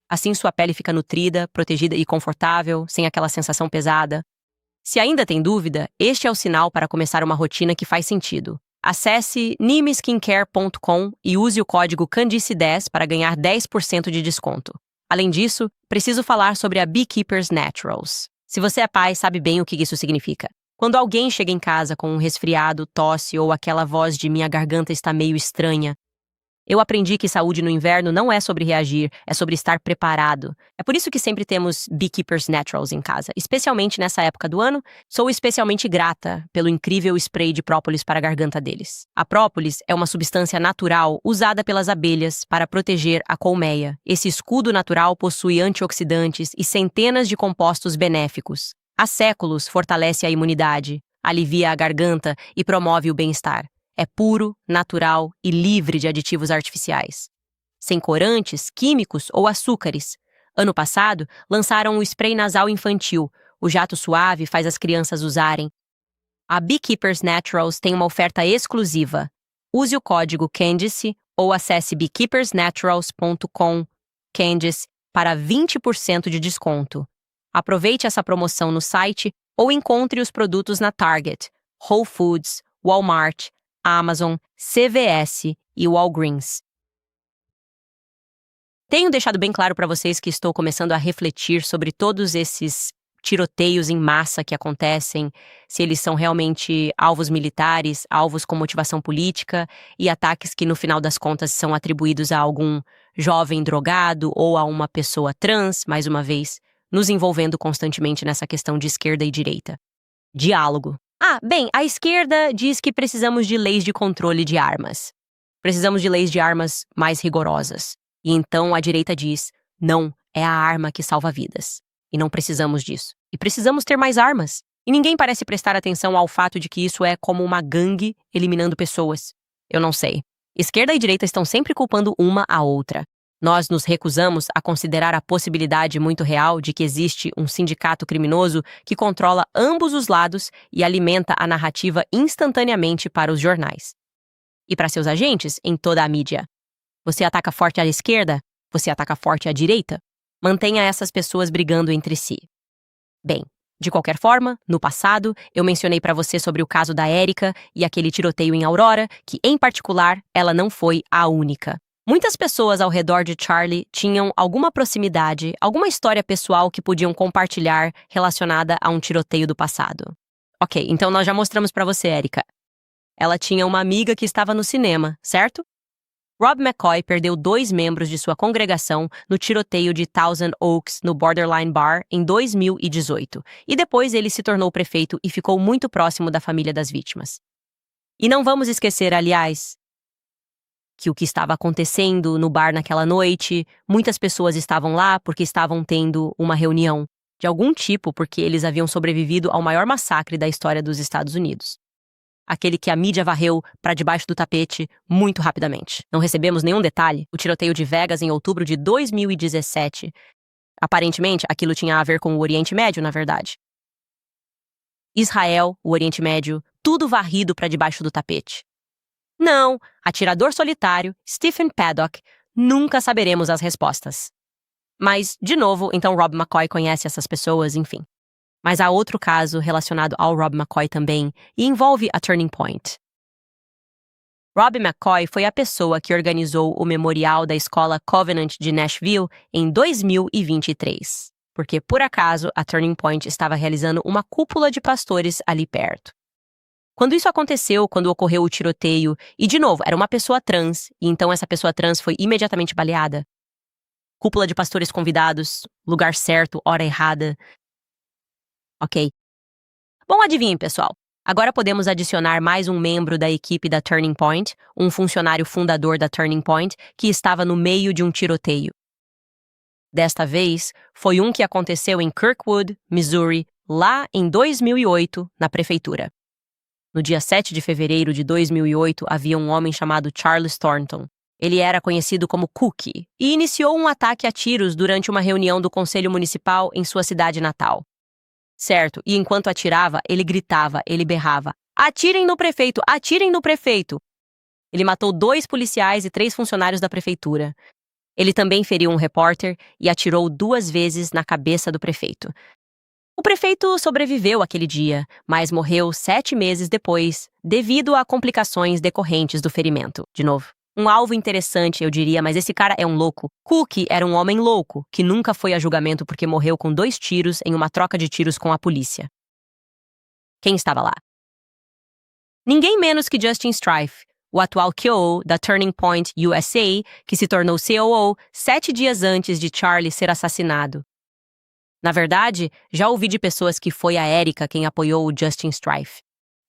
Assim sua pele fica nutrida, protegida e confortável, sem aquela sensação pesada. Se ainda tem dúvida, este é o sinal para começar uma rotina que faz sentido. Acesse nimiskincare.com e use o código Candice10 para ganhar 10% de desconto. Além disso, preciso falar sobre a Beekeepers Naturals. Se você é pai, sabe bem o que isso significa. Quando alguém chega em casa com um resfriado, tosse ou aquela voz de minha garganta está meio estranha, eu aprendi que saúde no inverno não é sobre reagir, é sobre estar preparado. É por isso que sempre temos Beekeepers Naturals em casa, especialmente nessa época do ano. Sou especialmente grata pelo incrível spray de própolis para a garganta deles. A própolis é uma substância natural usada pelas abelhas para proteger a colmeia. Esse escudo natural possui antioxidantes e centenas de compostos benéficos. Há séculos fortalece a imunidade, alivia a garganta e promove o bem-estar. É puro, natural e livre de aditivos artificiais. Sem corantes, químicos ou açúcares. Ano passado, lançaram o spray nasal infantil. O jato suave faz as crianças usarem. A Beekeepers Naturals tem uma oferta exclusiva. Use o código Candice ou acesse beekeepersnaturals.com Candice para 20% de desconto. Aproveite essa promoção no site ou encontre os produtos na Target, Whole Foods, Walmart, Amazon, CVS e Walgreens. Tenho deixado bem claro para vocês que estou começando a refletir sobre todos esses tiroteios em massa que acontecem, se eles são realmente alvos militares, alvos com motivação política e ataques que no final das contas são atribuídos a algum jovem drogado ou a uma pessoa trans, mais uma vez, nos envolvendo constantemente nessa questão de esquerda e direita. Diálogo. Bem, a esquerda diz que precisamos de leis de controle de armas. Precisamos de leis de armas mais rigorosas. E então a direita diz, não, é a arma que salva vidas. E não precisamos disso. E precisamos ter mais armas. E ninguém parece prestar atenção ao fato de que isso é como uma gangue eliminando pessoas. Eu não sei. Esquerda e direita estão sempre culpando uma a outra. Nós nos recusamos a considerar a possibilidade muito real de que existe um sindicato criminoso que controla ambos os lados e alimenta a narrativa instantaneamente para os jornais. E para seus agentes em toda a mídia. Você ataca forte à esquerda? Você ataca forte à direita? Mantenha essas pessoas brigando entre si. Bem, de qualquer forma, no passado, eu mencionei para você sobre o caso da Erika e aquele tiroteio em Aurora, que, em particular, ela não foi a única. Muitas pessoas ao redor de Charlie tinham alguma proximidade, alguma história pessoal que podiam compartilhar relacionada a um tiroteio do passado. Ok, então nós já mostramos para você, Erika. Ela tinha uma amiga que estava no cinema, certo? Rob McCoy perdeu 2 membros de sua congregação no tiroteio de Thousand Oaks no Borderline Bar em 2018, e depois ele se tornou prefeito e ficou muito próximo da família das vítimas. E não vamos esquecer, aliás, que o que estava acontecendo no bar naquela noite, muitas pessoas estavam lá porque estavam tendo uma reunião de algum tipo porque eles haviam sobrevivido ao maior massacre da história dos Estados Unidos. Aquele que a mídia varreu para debaixo do tapete muito rapidamente. Não recebemos nenhum detalhe. O tiroteio de Vegas em outubro de 2017. Aparentemente, aquilo tinha a ver com o Oriente Médio, na verdade. Israel, o Oriente Médio, tudo varrido para debaixo do tapete. Não, atirador solitário, Stephen Paddock, nunca saberemos as respostas. Mas, de novo, então Rob McCoy conhece essas pessoas, enfim. Mas há outro caso relacionado ao Rob McCoy também, e envolve a Turning Point. Rob McCoy foi a pessoa que organizou o memorial da escola Covenant de Nashville em 2023, porque, por acaso, a Turning Point estava realizando uma cúpula de pastores ali perto. Quando isso aconteceu, quando ocorreu o tiroteio, e de novo, era uma pessoa trans, e então essa pessoa trans foi imediatamente baleada. Cúpula de pastores convidados, lugar certo, hora errada. Ok. Bom, adivinhem, pessoal. Agora podemos adicionar mais um membro da equipe da Turning Point, um funcionário fundador da Turning Point, que estava no meio de um tiroteio. Desta vez, foi um que aconteceu em Kirkwood, Missouri, lá em 2008, na prefeitura. No dia 7 de fevereiro de 2008, havia um homem chamado Charles Thornton. Ele era conhecido como Cookie e iniciou um ataque a tiros durante uma reunião do Conselho Municipal em sua cidade natal. Certo, e enquanto atirava, ele gritava, ele berrava, atirem no prefeito, atirem no prefeito! Ele matou 2 policiais e 3 funcionários da prefeitura. Ele também feriu um repórter e atirou 2 vezes na cabeça do prefeito. O prefeito sobreviveu aquele dia, mas morreu 7 meses depois, devido a complicações decorrentes do ferimento. De novo, um alvo interessante, eu diria, mas esse cara é um louco. Cookie era um homem louco, que nunca foi a julgamento porque morreu com 2 tiros em uma troca de tiros com a polícia. Quem estava lá? Ninguém menos que Justin Strife, o atual COO da Turning Point USA, que se tornou COO 7 dias antes de Charlie ser assassinado. Na verdade, já ouvi de pessoas que foi a Erika quem apoiou o Justin Strife.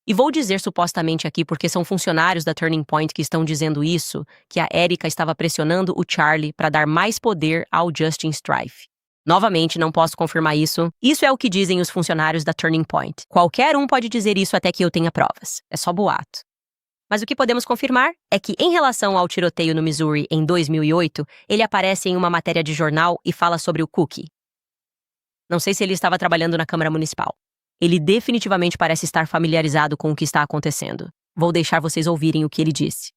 E vou dizer supostamente aqui porque são funcionários da Turning Point que estão dizendo isso, que a Erika estava pressionando o Charlie para dar mais poder ao Justin Strife. Novamente, não posso confirmar isso. Isso é o que dizem os funcionários da Turning Point. Qualquer um pode dizer isso até que eu tenha provas. É só boato. Mas o que podemos confirmar é que, em relação ao tiroteio no Missouri em 2008, ele aparece em uma matéria de jornal e fala sobre o Cookie. Não sei se ele estava trabalhando na Câmara Municipal. Ele definitivamente parece estar familiarizado com o que está acontecendo. Vou deixar vocês ouvirem o que ele disse.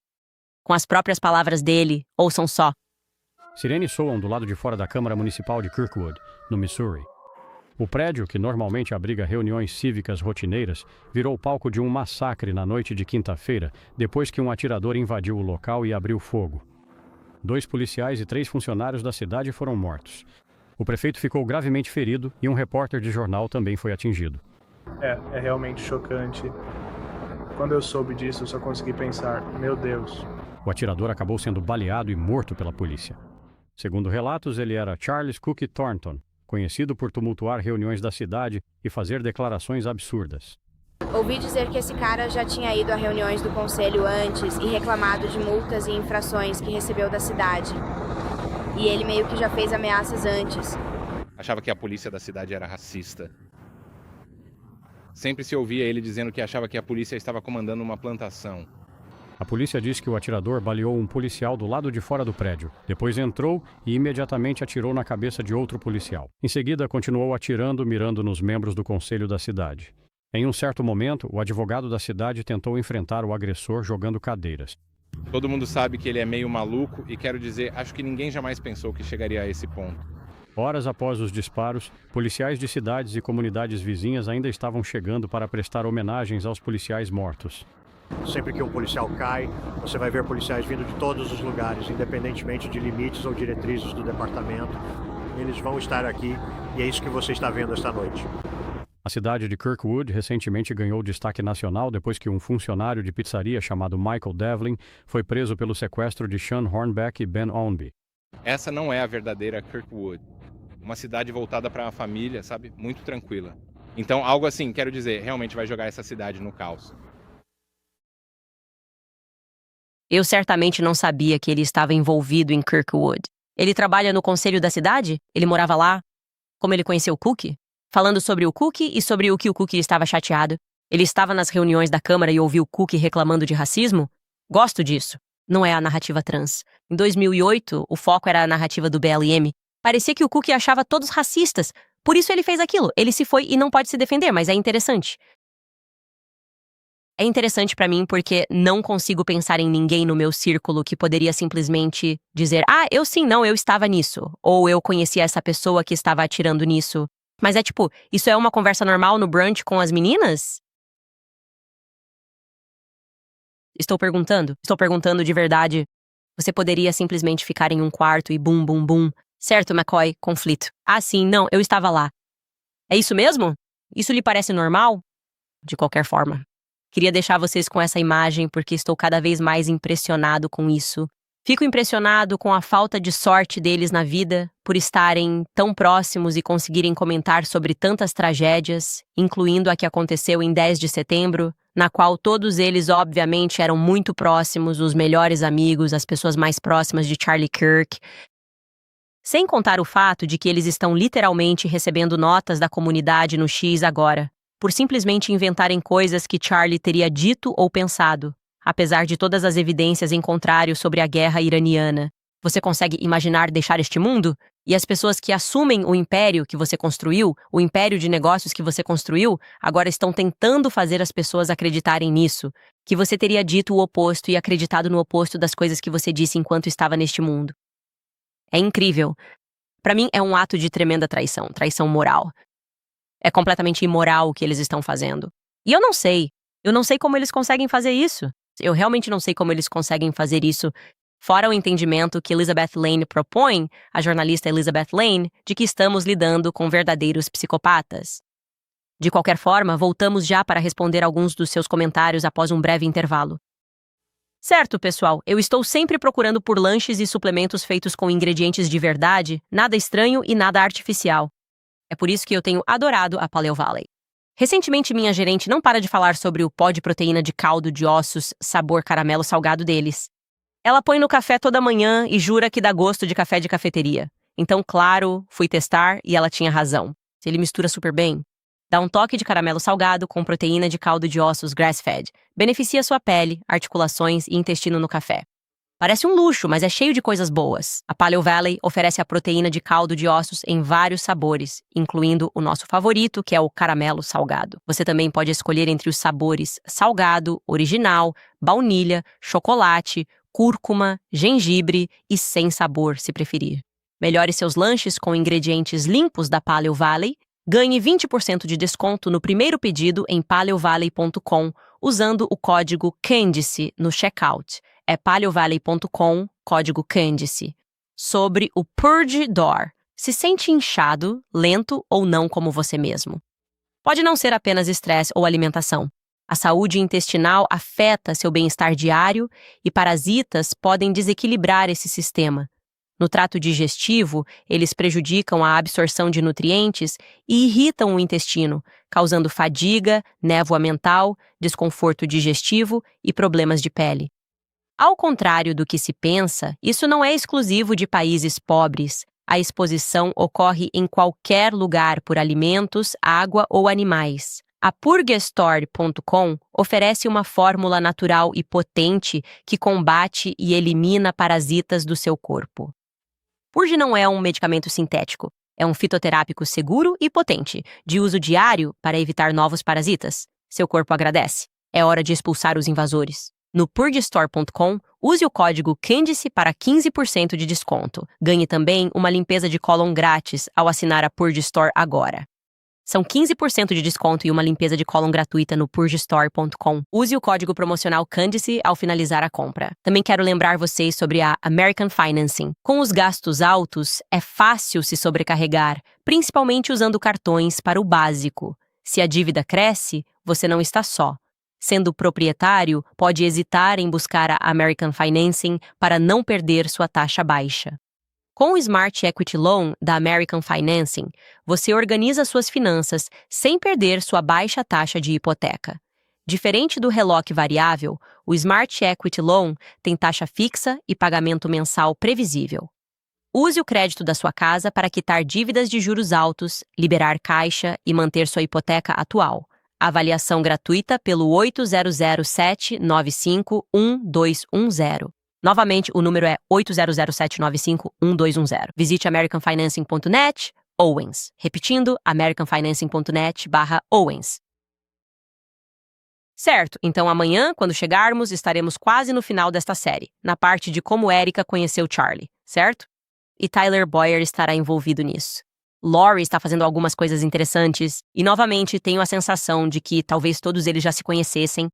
Com as próprias palavras dele, ouçam só. Sirenes soam do lado de fora da Câmara Municipal de Kirkwood, no Missouri. O prédio, que normalmente abriga reuniões cívicas rotineiras, virou palco de um massacre na noite de quinta-feira, depois que um atirador invadiu o local e abriu fogo. 2 policiais e 3 funcionários da cidade foram mortos. O prefeito ficou gravemente ferido e um repórter de jornal também foi atingido. É realmente chocante. Quando eu soube disso, eu só consegui pensar, meu Deus. O atirador acabou sendo baleado e morto pela polícia. Segundo relatos, ele era Charles Cook Thornton, conhecido por tumultuar reuniões da cidade e fazer declarações absurdas. Ouvi dizer que esse cara já tinha ido a reuniões do conselho antes e reclamado de multas e infrações que recebeu da cidade. E ele meio que já fez ameaças antes. Achava que a polícia da cidade era racista. Sempre se ouvia ele dizendo que achava que a polícia estava comandando uma plantação. A polícia disse que o atirador baleou um policial do lado de fora do prédio. Depois entrou e imediatamente atirou na cabeça de outro policial. Em seguida, continuou atirando, mirando nos membros do conselho da cidade. Em um certo momento, o advogado da cidade tentou enfrentar o agressor jogando cadeiras. Todo mundo sabe que ele é meio maluco e quero dizer, acho que ninguém jamais pensou que chegaria a esse ponto. Horas após os disparos, policiais de cidades e comunidades vizinhas ainda estavam chegando para prestar homenagens aos policiais mortos. Sempre que um policial cai, você vai ver policiais vindo de todos os lugares, independentemente de limites ou diretrizes do departamento. Eles vão estar aqui e é isso que você está vendo esta noite. A cidade de Kirkwood recentemente ganhou destaque nacional depois que um funcionário de pizzaria chamado Michael Devlin foi preso pelo sequestro de Sean Hornbeck e Ben Ownby. Essa não é a verdadeira Kirkwood. Uma cidade voltada para a família, sabe? Muito tranquila. Então, algo assim, quero dizer, realmente vai jogar essa cidade no caos. Eu certamente não sabia que ele estava envolvido em Kirkwood. Ele trabalha no conselho da cidade? Ele morava lá? Como ele conheceu o Cook? Falando sobre o Cook e sobre o que o Cook estava chateado. Ele estava nas reuniões da Câmara e ouviu o Cook reclamando de racismo? Gosto disso. Não é a narrativa trans. Em 2008, o foco era a narrativa do BLM. Parecia que o Cook achava todos racistas. Por isso ele fez aquilo. Ele se foi e não pode se defender, mas é interessante. É interessante pra mim porque não consigo pensar em ninguém no meu círculo que poderia simplesmente dizer eu sim, não, eu estava nisso. Ou eu conhecia essa pessoa que estava atirando nisso. Mas é tipo, isso é uma conversa normal no brunch com as meninas? Estou perguntando de verdade. Você poderia simplesmente ficar em um quarto e bum, bum, bum. Certo, McCoy, conflito. Sim, não, eu estava lá. É isso mesmo? Isso lhe parece normal? De qualquer forma. Queria deixar vocês com essa imagem porque estou cada vez mais impressionado com isso. Fico impressionado com a falta de sorte deles na vida, por estarem tão próximos e conseguirem comentar sobre tantas tragédias, incluindo a que aconteceu em 10 de setembro, na qual todos eles obviamente eram muito próximos, os melhores amigos, as pessoas mais próximas de Charlie Kirk. Sem contar o fato de que eles estão literalmente recebendo notas da comunidade no X agora, por simplesmente inventarem coisas que Charlie teria dito ou pensado, apesar de todas as evidências em contrário sobre a guerra iraniana. Você consegue imaginar deixar este mundo? E as pessoas que assumem o império que você construiu, o império de negócios que você construiu, agora estão tentando fazer as pessoas acreditarem nisso, que você teria dito o oposto e acreditado no oposto das coisas que você disse enquanto estava neste mundo. É incrível. Para mim é um ato de tremenda traição, traição moral. É completamente imoral o que eles estão fazendo. E eu não sei como eles conseguem fazer isso. Eu realmente não sei como eles conseguem fazer isso, fora o entendimento que Elizabeth Lane propõe, a jornalista Elizabeth Lane, de que estamos lidando com verdadeiros psicopatas. De qualquer forma, voltamos já para responder alguns dos seus comentários após um breve intervalo. Certo, pessoal, eu estou sempre procurando por lanches e suplementos feitos com ingredientes de verdade, nada estranho e nada artificial. É por isso que eu tenho adorado a Paleo Valley. Recentemente, minha gerente não para de falar sobre o pó de proteína de caldo de ossos sabor caramelo salgado deles. Ela põe no café toda manhã e jura que dá gosto de café de cafeteria. Então, claro, fui testar e ela tinha razão. Ele mistura super bem. Dá um toque de caramelo salgado com proteína de caldo de ossos grass-fed. Beneficia sua pele, articulações e intestino no café. Parece um luxo, mas é cheio de coisas boas. A Paleo Valley oferece a proteína de caldo de ossos em vários sabores, incluindo o nosso favorito, que é o caramelo salgado. Você também pode escolher entre os sabores salgado, original, baunilha, chocolate, cúrcuma, gengibre e sem sabor, se preferir. Melhore seus lanches com ingredientes limpos da Paleo Valley. Ganhe 20% de desconto no primeiro pedido em paleovalley.com usando o código CANDICE no checkout. É paleovalley.com, código Candice. Sobre o Purge Door. Se sente inchado, lento ou não como você mesmo. Pode não ser apenas estresse ou alimentação. A saúde intestinal afeta seu bem-estar diário e parasitas podem desequilibrar esse sistema. No trato digestivo, eles prejudicam a absorção de nutrientes e irritam o intestino, causando fadiga, névoa mental, desconforto digestivo e problemas de pele. Ao contrário do que se pensa, isso não é exclusivo de países pobres. A exposição ocorre em qualquer lugar por alimentos, água ou animais. A Purgestore.com oferece uma fórmula natural e potente que combate e elimina parasitas do seu corpo. Purge não é um medicamento sintético, é um fitoterápico seguro e potente, de uso diário para evitar novos parasitas. Seu corpo agradece. É hora de expulsar os invasores. No Purgestore.com, use o código Candice para 15% de desconto. Ganhe também uma limpeza de cólon grátis ao assinar a Purgestore agora. São 15% de desconto e uma limpeza de cólon gratuita no Purgestore.com. Use o código promocional Candice ao finalizar a compra. Também quero lembrar vocês sobre a American Financing. Com os gastos altos, é fácil se sobrecarregar, principalmente usando cartões para o básico. Se a dívida cresce, você não está só. Sendo proprietário, pode hesitar em buscar a American Financing para não perder sua taxa baixa. Com o Smart Equity Loan da American Financing, você organiza suas finanças sem perder sua baixa taxa de hipoteca. Diferente do RELOC variável, o Smart Equity Loan tem taxa fixa e pagamento mensal previsível. Use o crédito da sua casa para quitar dívidas de juros altos, liberar caixa e manter sua hipoteca atual. Avaliação gratuita pelo 8007951210. Novamente, o número é 8007951210. Visite americanfinancing.net, Owens. Repetindo, americanfinancing.net/Owens. Certo, então amanhã, quando chegarmos, estaremos quase no final desta série, na parte de como Erica conheceu Charlie, certo? E Tyler Boyer estará envolvido nisso. Laurie está fazendo algumas coisas interessantes, e novamente tenho a sensação de que talvez todos eles já se conhecessem.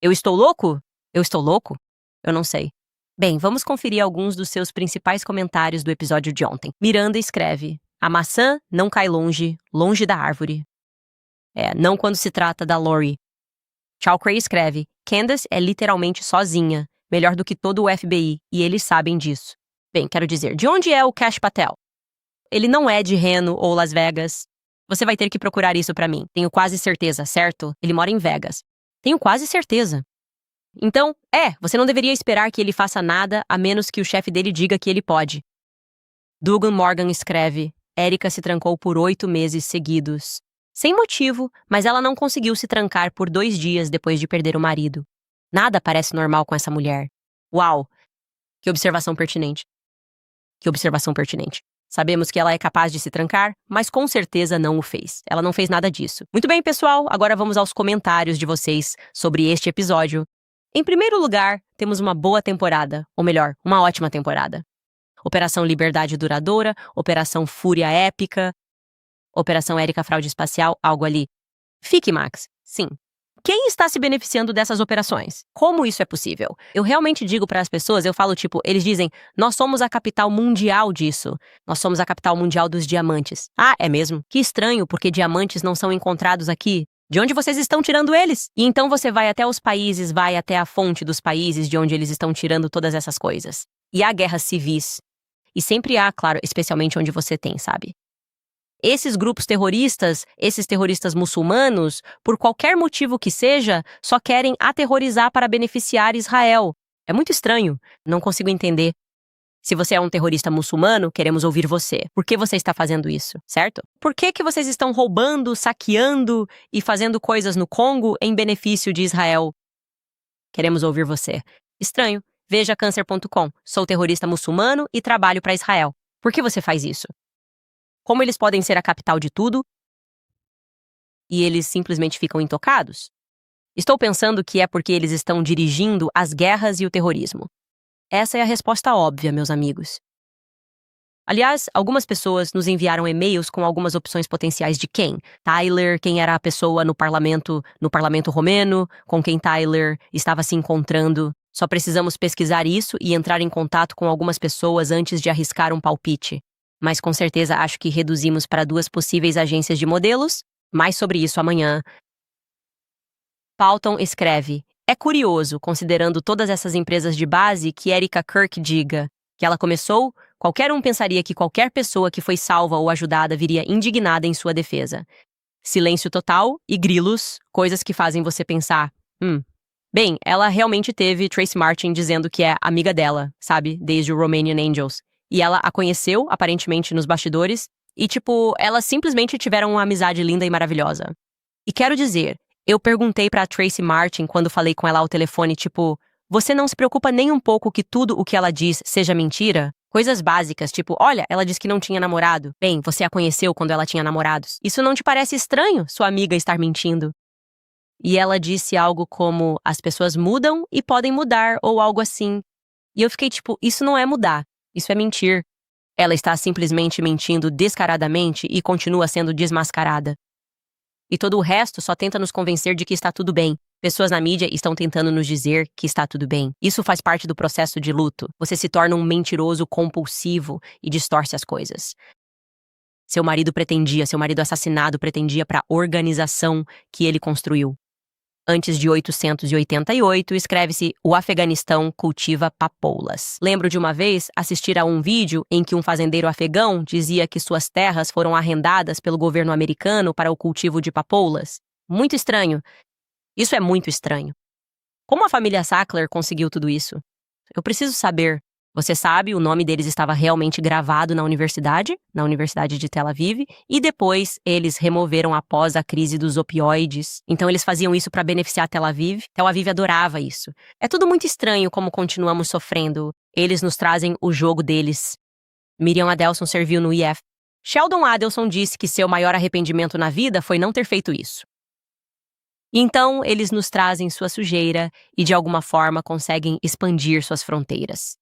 Eu estou louco? Eu estou louco? Eu não sei. Bem, vamos conferir alguns dos seus principais comentários do episódio de ontem. Miranda escreve: a maçã não cai longe, longe da árvore. Não quando se trata da Laurie. Chalcray escreve: Candace é literalmente sozinha, melhor do que todo o FBI, e eles sabem disso. Bem, quero dizer, de onde é o Cash Patel? Ele não é de Reno ou Las Vegas. Você vai ter que procurar isso pra mim. Tenho quase certeza, certo? Ele mora em Vegas. Tenho quase certeza. Então, você não deveria esperar que ele faça nada a menos que o chefe dele diga que ele pode. Dugan Morgan escreve: Erica se trancou por 8 meses seguidos. Sem motivo, mas ela não conseguiu se trancar por 2 dias depois de perder o marido. Nada parece normal com essa mulher. Uau! Que observação pertinente. Que observação pertinente. Sabemos que ela é capaz de se trancar, mas com certeza não o fez. Ela não fez nada disso. Muito bem, pessoal, agora vamos aos comentários de vocês sobre este episódio. Em primeiro lugar, temos uma boa temporada, ou melhor, uma ótima temporada. Operação Liberdade Duradoura, Operação Fúria Épica, Operação Erica Fraude Espacial, algo ali. Fique, Max. Sim. Quem está se beneficiando dessas operações? Como isso é possível? Eu realmente digo para as pessoas, eu falo eles dizem, nós somos a capital mundial disso. Nós somos a capital mundial dos diamantes. Ah, é mesmo? Que estranho, porque diamantes não são encontrados aqui. De onde vocês estão tirando eles? E então você vai até os países, vai até a fonte dos países de onde eles estão tirando todas essas coisas. E há guerras civis. E sempre há, claro, especialmente onde você tem, sabe? Esses grupos terroristas, esses terroristas muçulmanos, por qualquer motivo que seja, só querem aterrorizar para beneficiar Israel. É muito estranho. Não consigo entender. Se você é um terrorista muçulmano, queremos ouvir você. Por que você está fazendo isso, certo? Por que vocês estão roubando, saqueando e fazendo coisas no Congo em benefício de Israel? Queremos ouvir você. Estranho. Veja Cancer.com. Sou terrorista muçulmano e trabalho para Israel. Por que você faz isso? Como eles podem ser a capital de tudo e eles simplesmente ficam intocados? Estou pensando que é porque eles estão dirigindo as guerras e o terrorismo. Essa é a resposta óbvia, meus amigos. Aliás, algumas pessoas nos enviaram e-mails com algumas opções potenciais de quem. Tyler, quem era a pessoa no parlamento romeno, com quem Tyler estava se encontrando. Só precisamos pesquisar isso e entrar em contato com algumas pessoas antes de arriscar um palpite. Mas com certeza acho que reduzimos para 2 possíveis agências de modelos. Mais sobre isso amanhã. Paulton escreve: é curioso, considerando todas essas empresas de base, que Erika Kirk diga que ela começou. Qualquer um pensaria que qualquer pessoa que foi salva ou ajudada viria indignada em sua defesa. Silêncio total e grilos, coisas que fazem você pensar, Bem, ela realmente teve Tracy Martin dizendo que é amiga dela, sabe, desde o Romanian Angels. E ela a conheceu, aparentemente, nos bastidores, e, elas simplesmente tiveram uma amizade linda e maravilhosa. E quero dizer, eu perguntei pra Tracy Martin quando falei com ela ao telefone, você não se preocupa nem um pouco que tudo o que ela diz seja mentira? Coisas básicas, olha, ela disse que não tinha namorado. Bem, você a conheceu quando ela tinha namorados. Isso não te parece estranho, sua amiga estar mentindo? E ela disse algo como, as pessoas mudam e podem mudar, ou algo assim. E eu fiquei isso não é mudar, isso é mentir. Ela está simplesmente mentindo descaradamente e continua sendo desmascarada. E todo o resto só tenta nos convencer de que está tudo bem. Pessoas na mídia estão tentando nos dizer que está tudo bem. Isso faz parte do processo de luto. Você se torna um mentiroso compulsivo e distorce as coisas. Seu marido assassinado pretendia para a organização que ele construiu. Antes de 888, escreve-se: o Afeganistão cultiva papoulas. Lembro de uma vez assistir a um vídeo em que um fazendeiro afegão dizia que suas terras foram arrendadas pelo governo americano para o cultivo de papoulas. Muito estranho. Isso é muito estranho. Como a família Sackler conseguiu tudo isso? Eu preciso saber. Você sabe, o nome deles estava realmente gravado na Universidade de Tel Aviv, e depois eles removeram após a crise dos opioides. Então eles faziam isso para beneficiar Tel Aviv. Tel Aviv adorava isso. É tudo muito estranho como continuamos sofrendo. Eles nos trazem o jogo deles. Miriam Adelson serviu no IF. Sheldon Adelson disse que seu maior arrependimento na vida foi não ter feito isso. Então eles nos trazem sua sujeira e de alguma forma conseguem expandir suas fronteiras.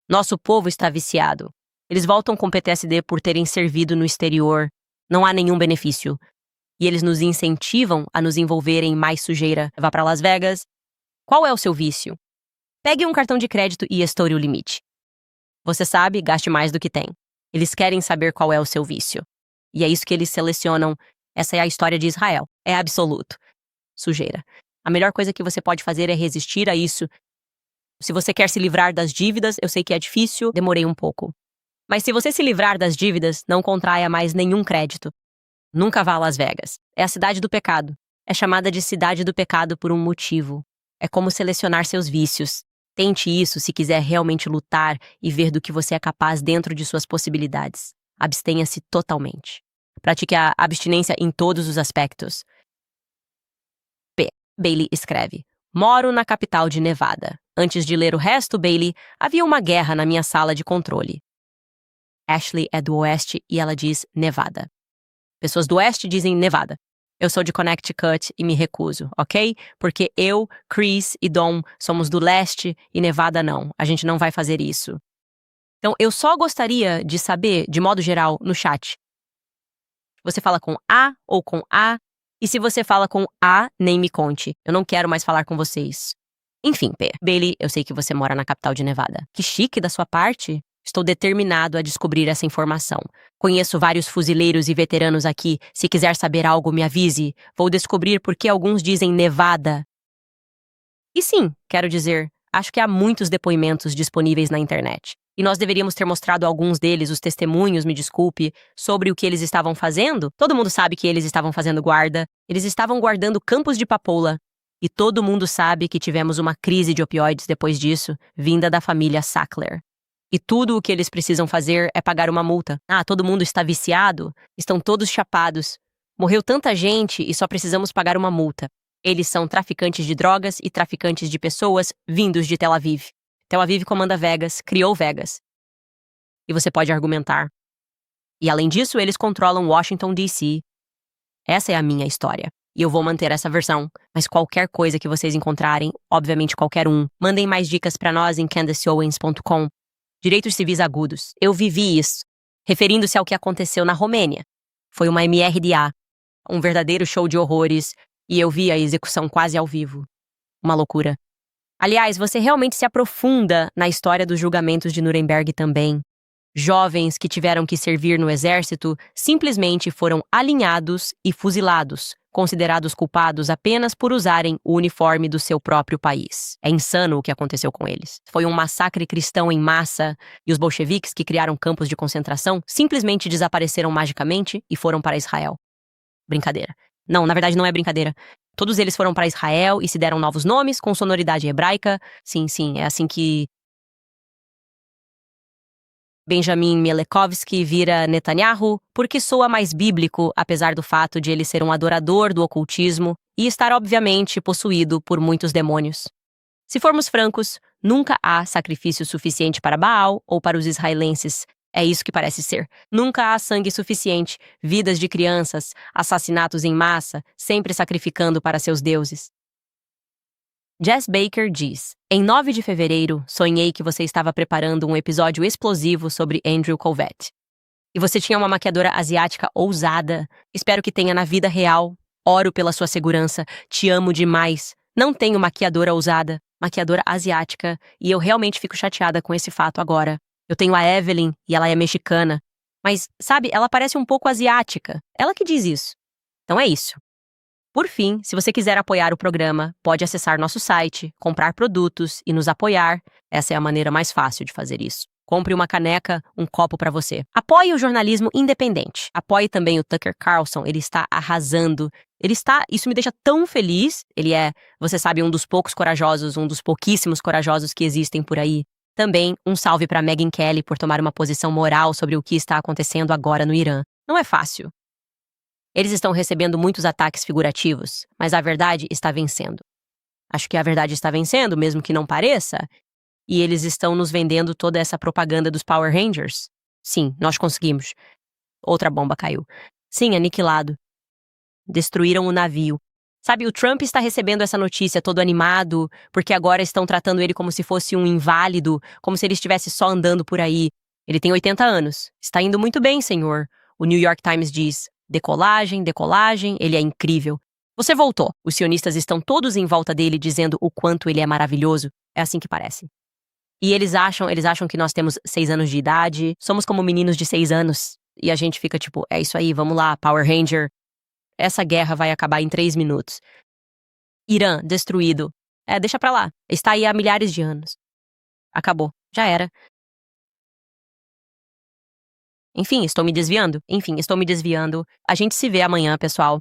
Nosso povo está viciado. Eles voltam com PTSD por terem servido no exterior. Não há nenhum benefício. E eles nos incentivam a nos envolver em mais sujeira. Vá para Las Vegas. Qual é o seu vício? Pegue um cartão de crédito e estoure o limite. Você sabe, gaste mais do que tem. Eles querem saber qual é o seu vício. E é isso que eles selecionam. Essa é a história de Israel. É absoluto. Sujeira. A melhor coisa que você pode fazer é resistir a isso. Se você quer se livrar das dívidas, eu sei que é difícil, demorei um pouco. Mas se você se livrar das dívidas, não contraia mais nenhum crédito. Nunca vá a Las Vegas. É a cidade do pecado. É chamada de cidade do pecado por um motivo. É como selecionar seus vícios. Tente isso se quiser realmente lutar e ver do que você é capaz dentro de suas possibilidades. Abstenha-se totalmente. Pratique a abstinência em todos os aspectos. P. Bailey escreve: moro na capital de Nevada. Antes de ler o resto, Bailey, havia uma guerra na minha sala de controle. Ashley é do Oeste e ela diz Nevada. Pessoas do Oeste dizem Nevada. Eu sou de Connecticut e me recuso, ok? Porque eu, Chris e Dom somos do Leste e Nevada não. A gente não vai fazer isso. Então, eu só gostaria de saber, de modo geral, no chat. Você fala com A ou com A? E se você fala com A, nem me conte. Eu não quero mais falar com vocês. Enfim, P. Bailey, eu sei que você mora na capital de Nevada. Que chique da sua parte. Estou determinado a descobrir essa informação. Conheço vários fuzileiros e veteranos aqui. Se quiser saber algo, me avise. Vou descobrir por que alguns dizem Nevada. E sim, quero dizer, acho que há muitos depoimentos disponíveis na internet. E nós deveríamos ter mostrado alguns deles, os testemunhos, me desculpe, sobre o que eles estavam fazendo. Todo mundo sabe que eles estavam fazendo guarda. Eles estavam guardando campos de papoula. E todo mundo sabe que tivemos uma crise de opioides depois disso, vinda da família Sackler. E tudo o que eles precisam fazer é pagar uma multa. Ah, todo mundo está viciado? Estão todos chapados. Morreu tanta gente e só precisamos pagar uma multa. Eles são traficantes de drogas e traficantes de pessoas vindos de Tel Aviv. Tel Aviv comanda Vegas, criou Vegas. E você pode argumentar. E além disso, eles controlam Washington, D.C. Essa é a minha história. E eu vou manter essa versão. Mas qualquer coisa que vocês encontrarem, obviamente qualquer um, mandem mais dicas pra nós em CandaceOwens.com. Direitos civis agudos. Eu vivi isso. Referindo-se ao que aconteceu na Romênia. Foi uma MRDA. Um verdadeiro show de horrores. E eu vi a execução quase ao vivo. Uma loucura. Aliás, você realmente se aprofunda na história dos julgamentos de Nuremberg também. Jovens que tiveram que servir no exército simplesmente foram alinhados e fuzilados, considerados culpados apenas por usarem o uniforme do seu próprio país. É insano o que aconteceu com eles. Foi um massacre cristão em massa e os bolcheviques que criaram campos de concentração simplesmente desapareceram magicamente e foram para Israel. Brincadeira. Não, na verdade não é brincadeira. Todos eles foram para Israel e se deram novos nomes com sonoridade hebraica. Sim, é assim que Benjamin Milekovsky vira Netanyahu, porque soa mais bíblico, apesar do fato de ele ser um adorador do ocultismo e estar obviamente possuído por muitos demônios. Se formos francos, nunca há sacrifício suficiente para Baal ou para os israelenses. É isso que parece ser. Nunca há sangue suficiente, vidas de crianças, assassinatos em massa, sempre sacrificando para seus deuses. Jess Baker diz: em 9 de fevereiro, sonhei que você estava preparando um episódio explosivo sobre Andrew Colvett. E você tinha uma maquiadora asiática ousada. Espero que tenha na vida real. Oro pela sua segurança. Te amo demais. Não tenho maquiadora ousada, maquiadora asiática, e eu realmente fico chateada com esse fato agora. Eu tenho a Evelyn, e ela é mexicana. Mas, sabe, ela parece um pouco asiática. Ela que diz isso. Então é isso. Por fim, se você quiser apoiar o programa, pode acessar nosso site, comprar produtos e nos apoiar. Essa é a maneira mais fácil de fazer isso. Compre uma caneca, um copo para você. Apoie o jornalismo independente. Apoie também o Tucker Carlson, ele está arrasando. Isso me deixa tão feliz. Ele é, você sabe, um dos poucos corajosos, um dos pouquíssimos corajosos que existem por aí. Também um salve para Megyn Kelly por tomar uma posição moral sobre o que está acontecendo agora no Irã. Não é fácil. Eles estão recebendo muitos ataques figurativos, mas a verdade está vencendo. Acho que a verdade está vencendo, mesmo que não pareça, e eles estão nos vendendo toda essa propaganda dos Power Rangers. Sim, nós conseguimos. Outra bomba caiu. Sim, aniquilado. Destruíram o navio. Sabe, o Trump está recebendo essa notícia todo animado, porque agora estão tratando ele como se fosse um inválido, como se ele estivesse só andando por aí. Ele tem 80 anos. Está indo muito bem, senhor. O New York Times diz: decolagem, ele é incrível. Você voltou. Os sionistas estão todos em volta dele dizendo o quanto ele é maravilhoso. É assim que parece. E eles acham que nós temos 6 anos de idade, somos como meninos de 6 anos. E a gente fica tipo, é isso aí, vamos lá, Power Ranger. Essa guerra vai acabar em 3 minutos. Irã, destruído. Deixa pra lá. Está aí há milhares de anos. Acabou. Já era. Enfim, estou me desviando. A gente se vê amanhã, pessoal.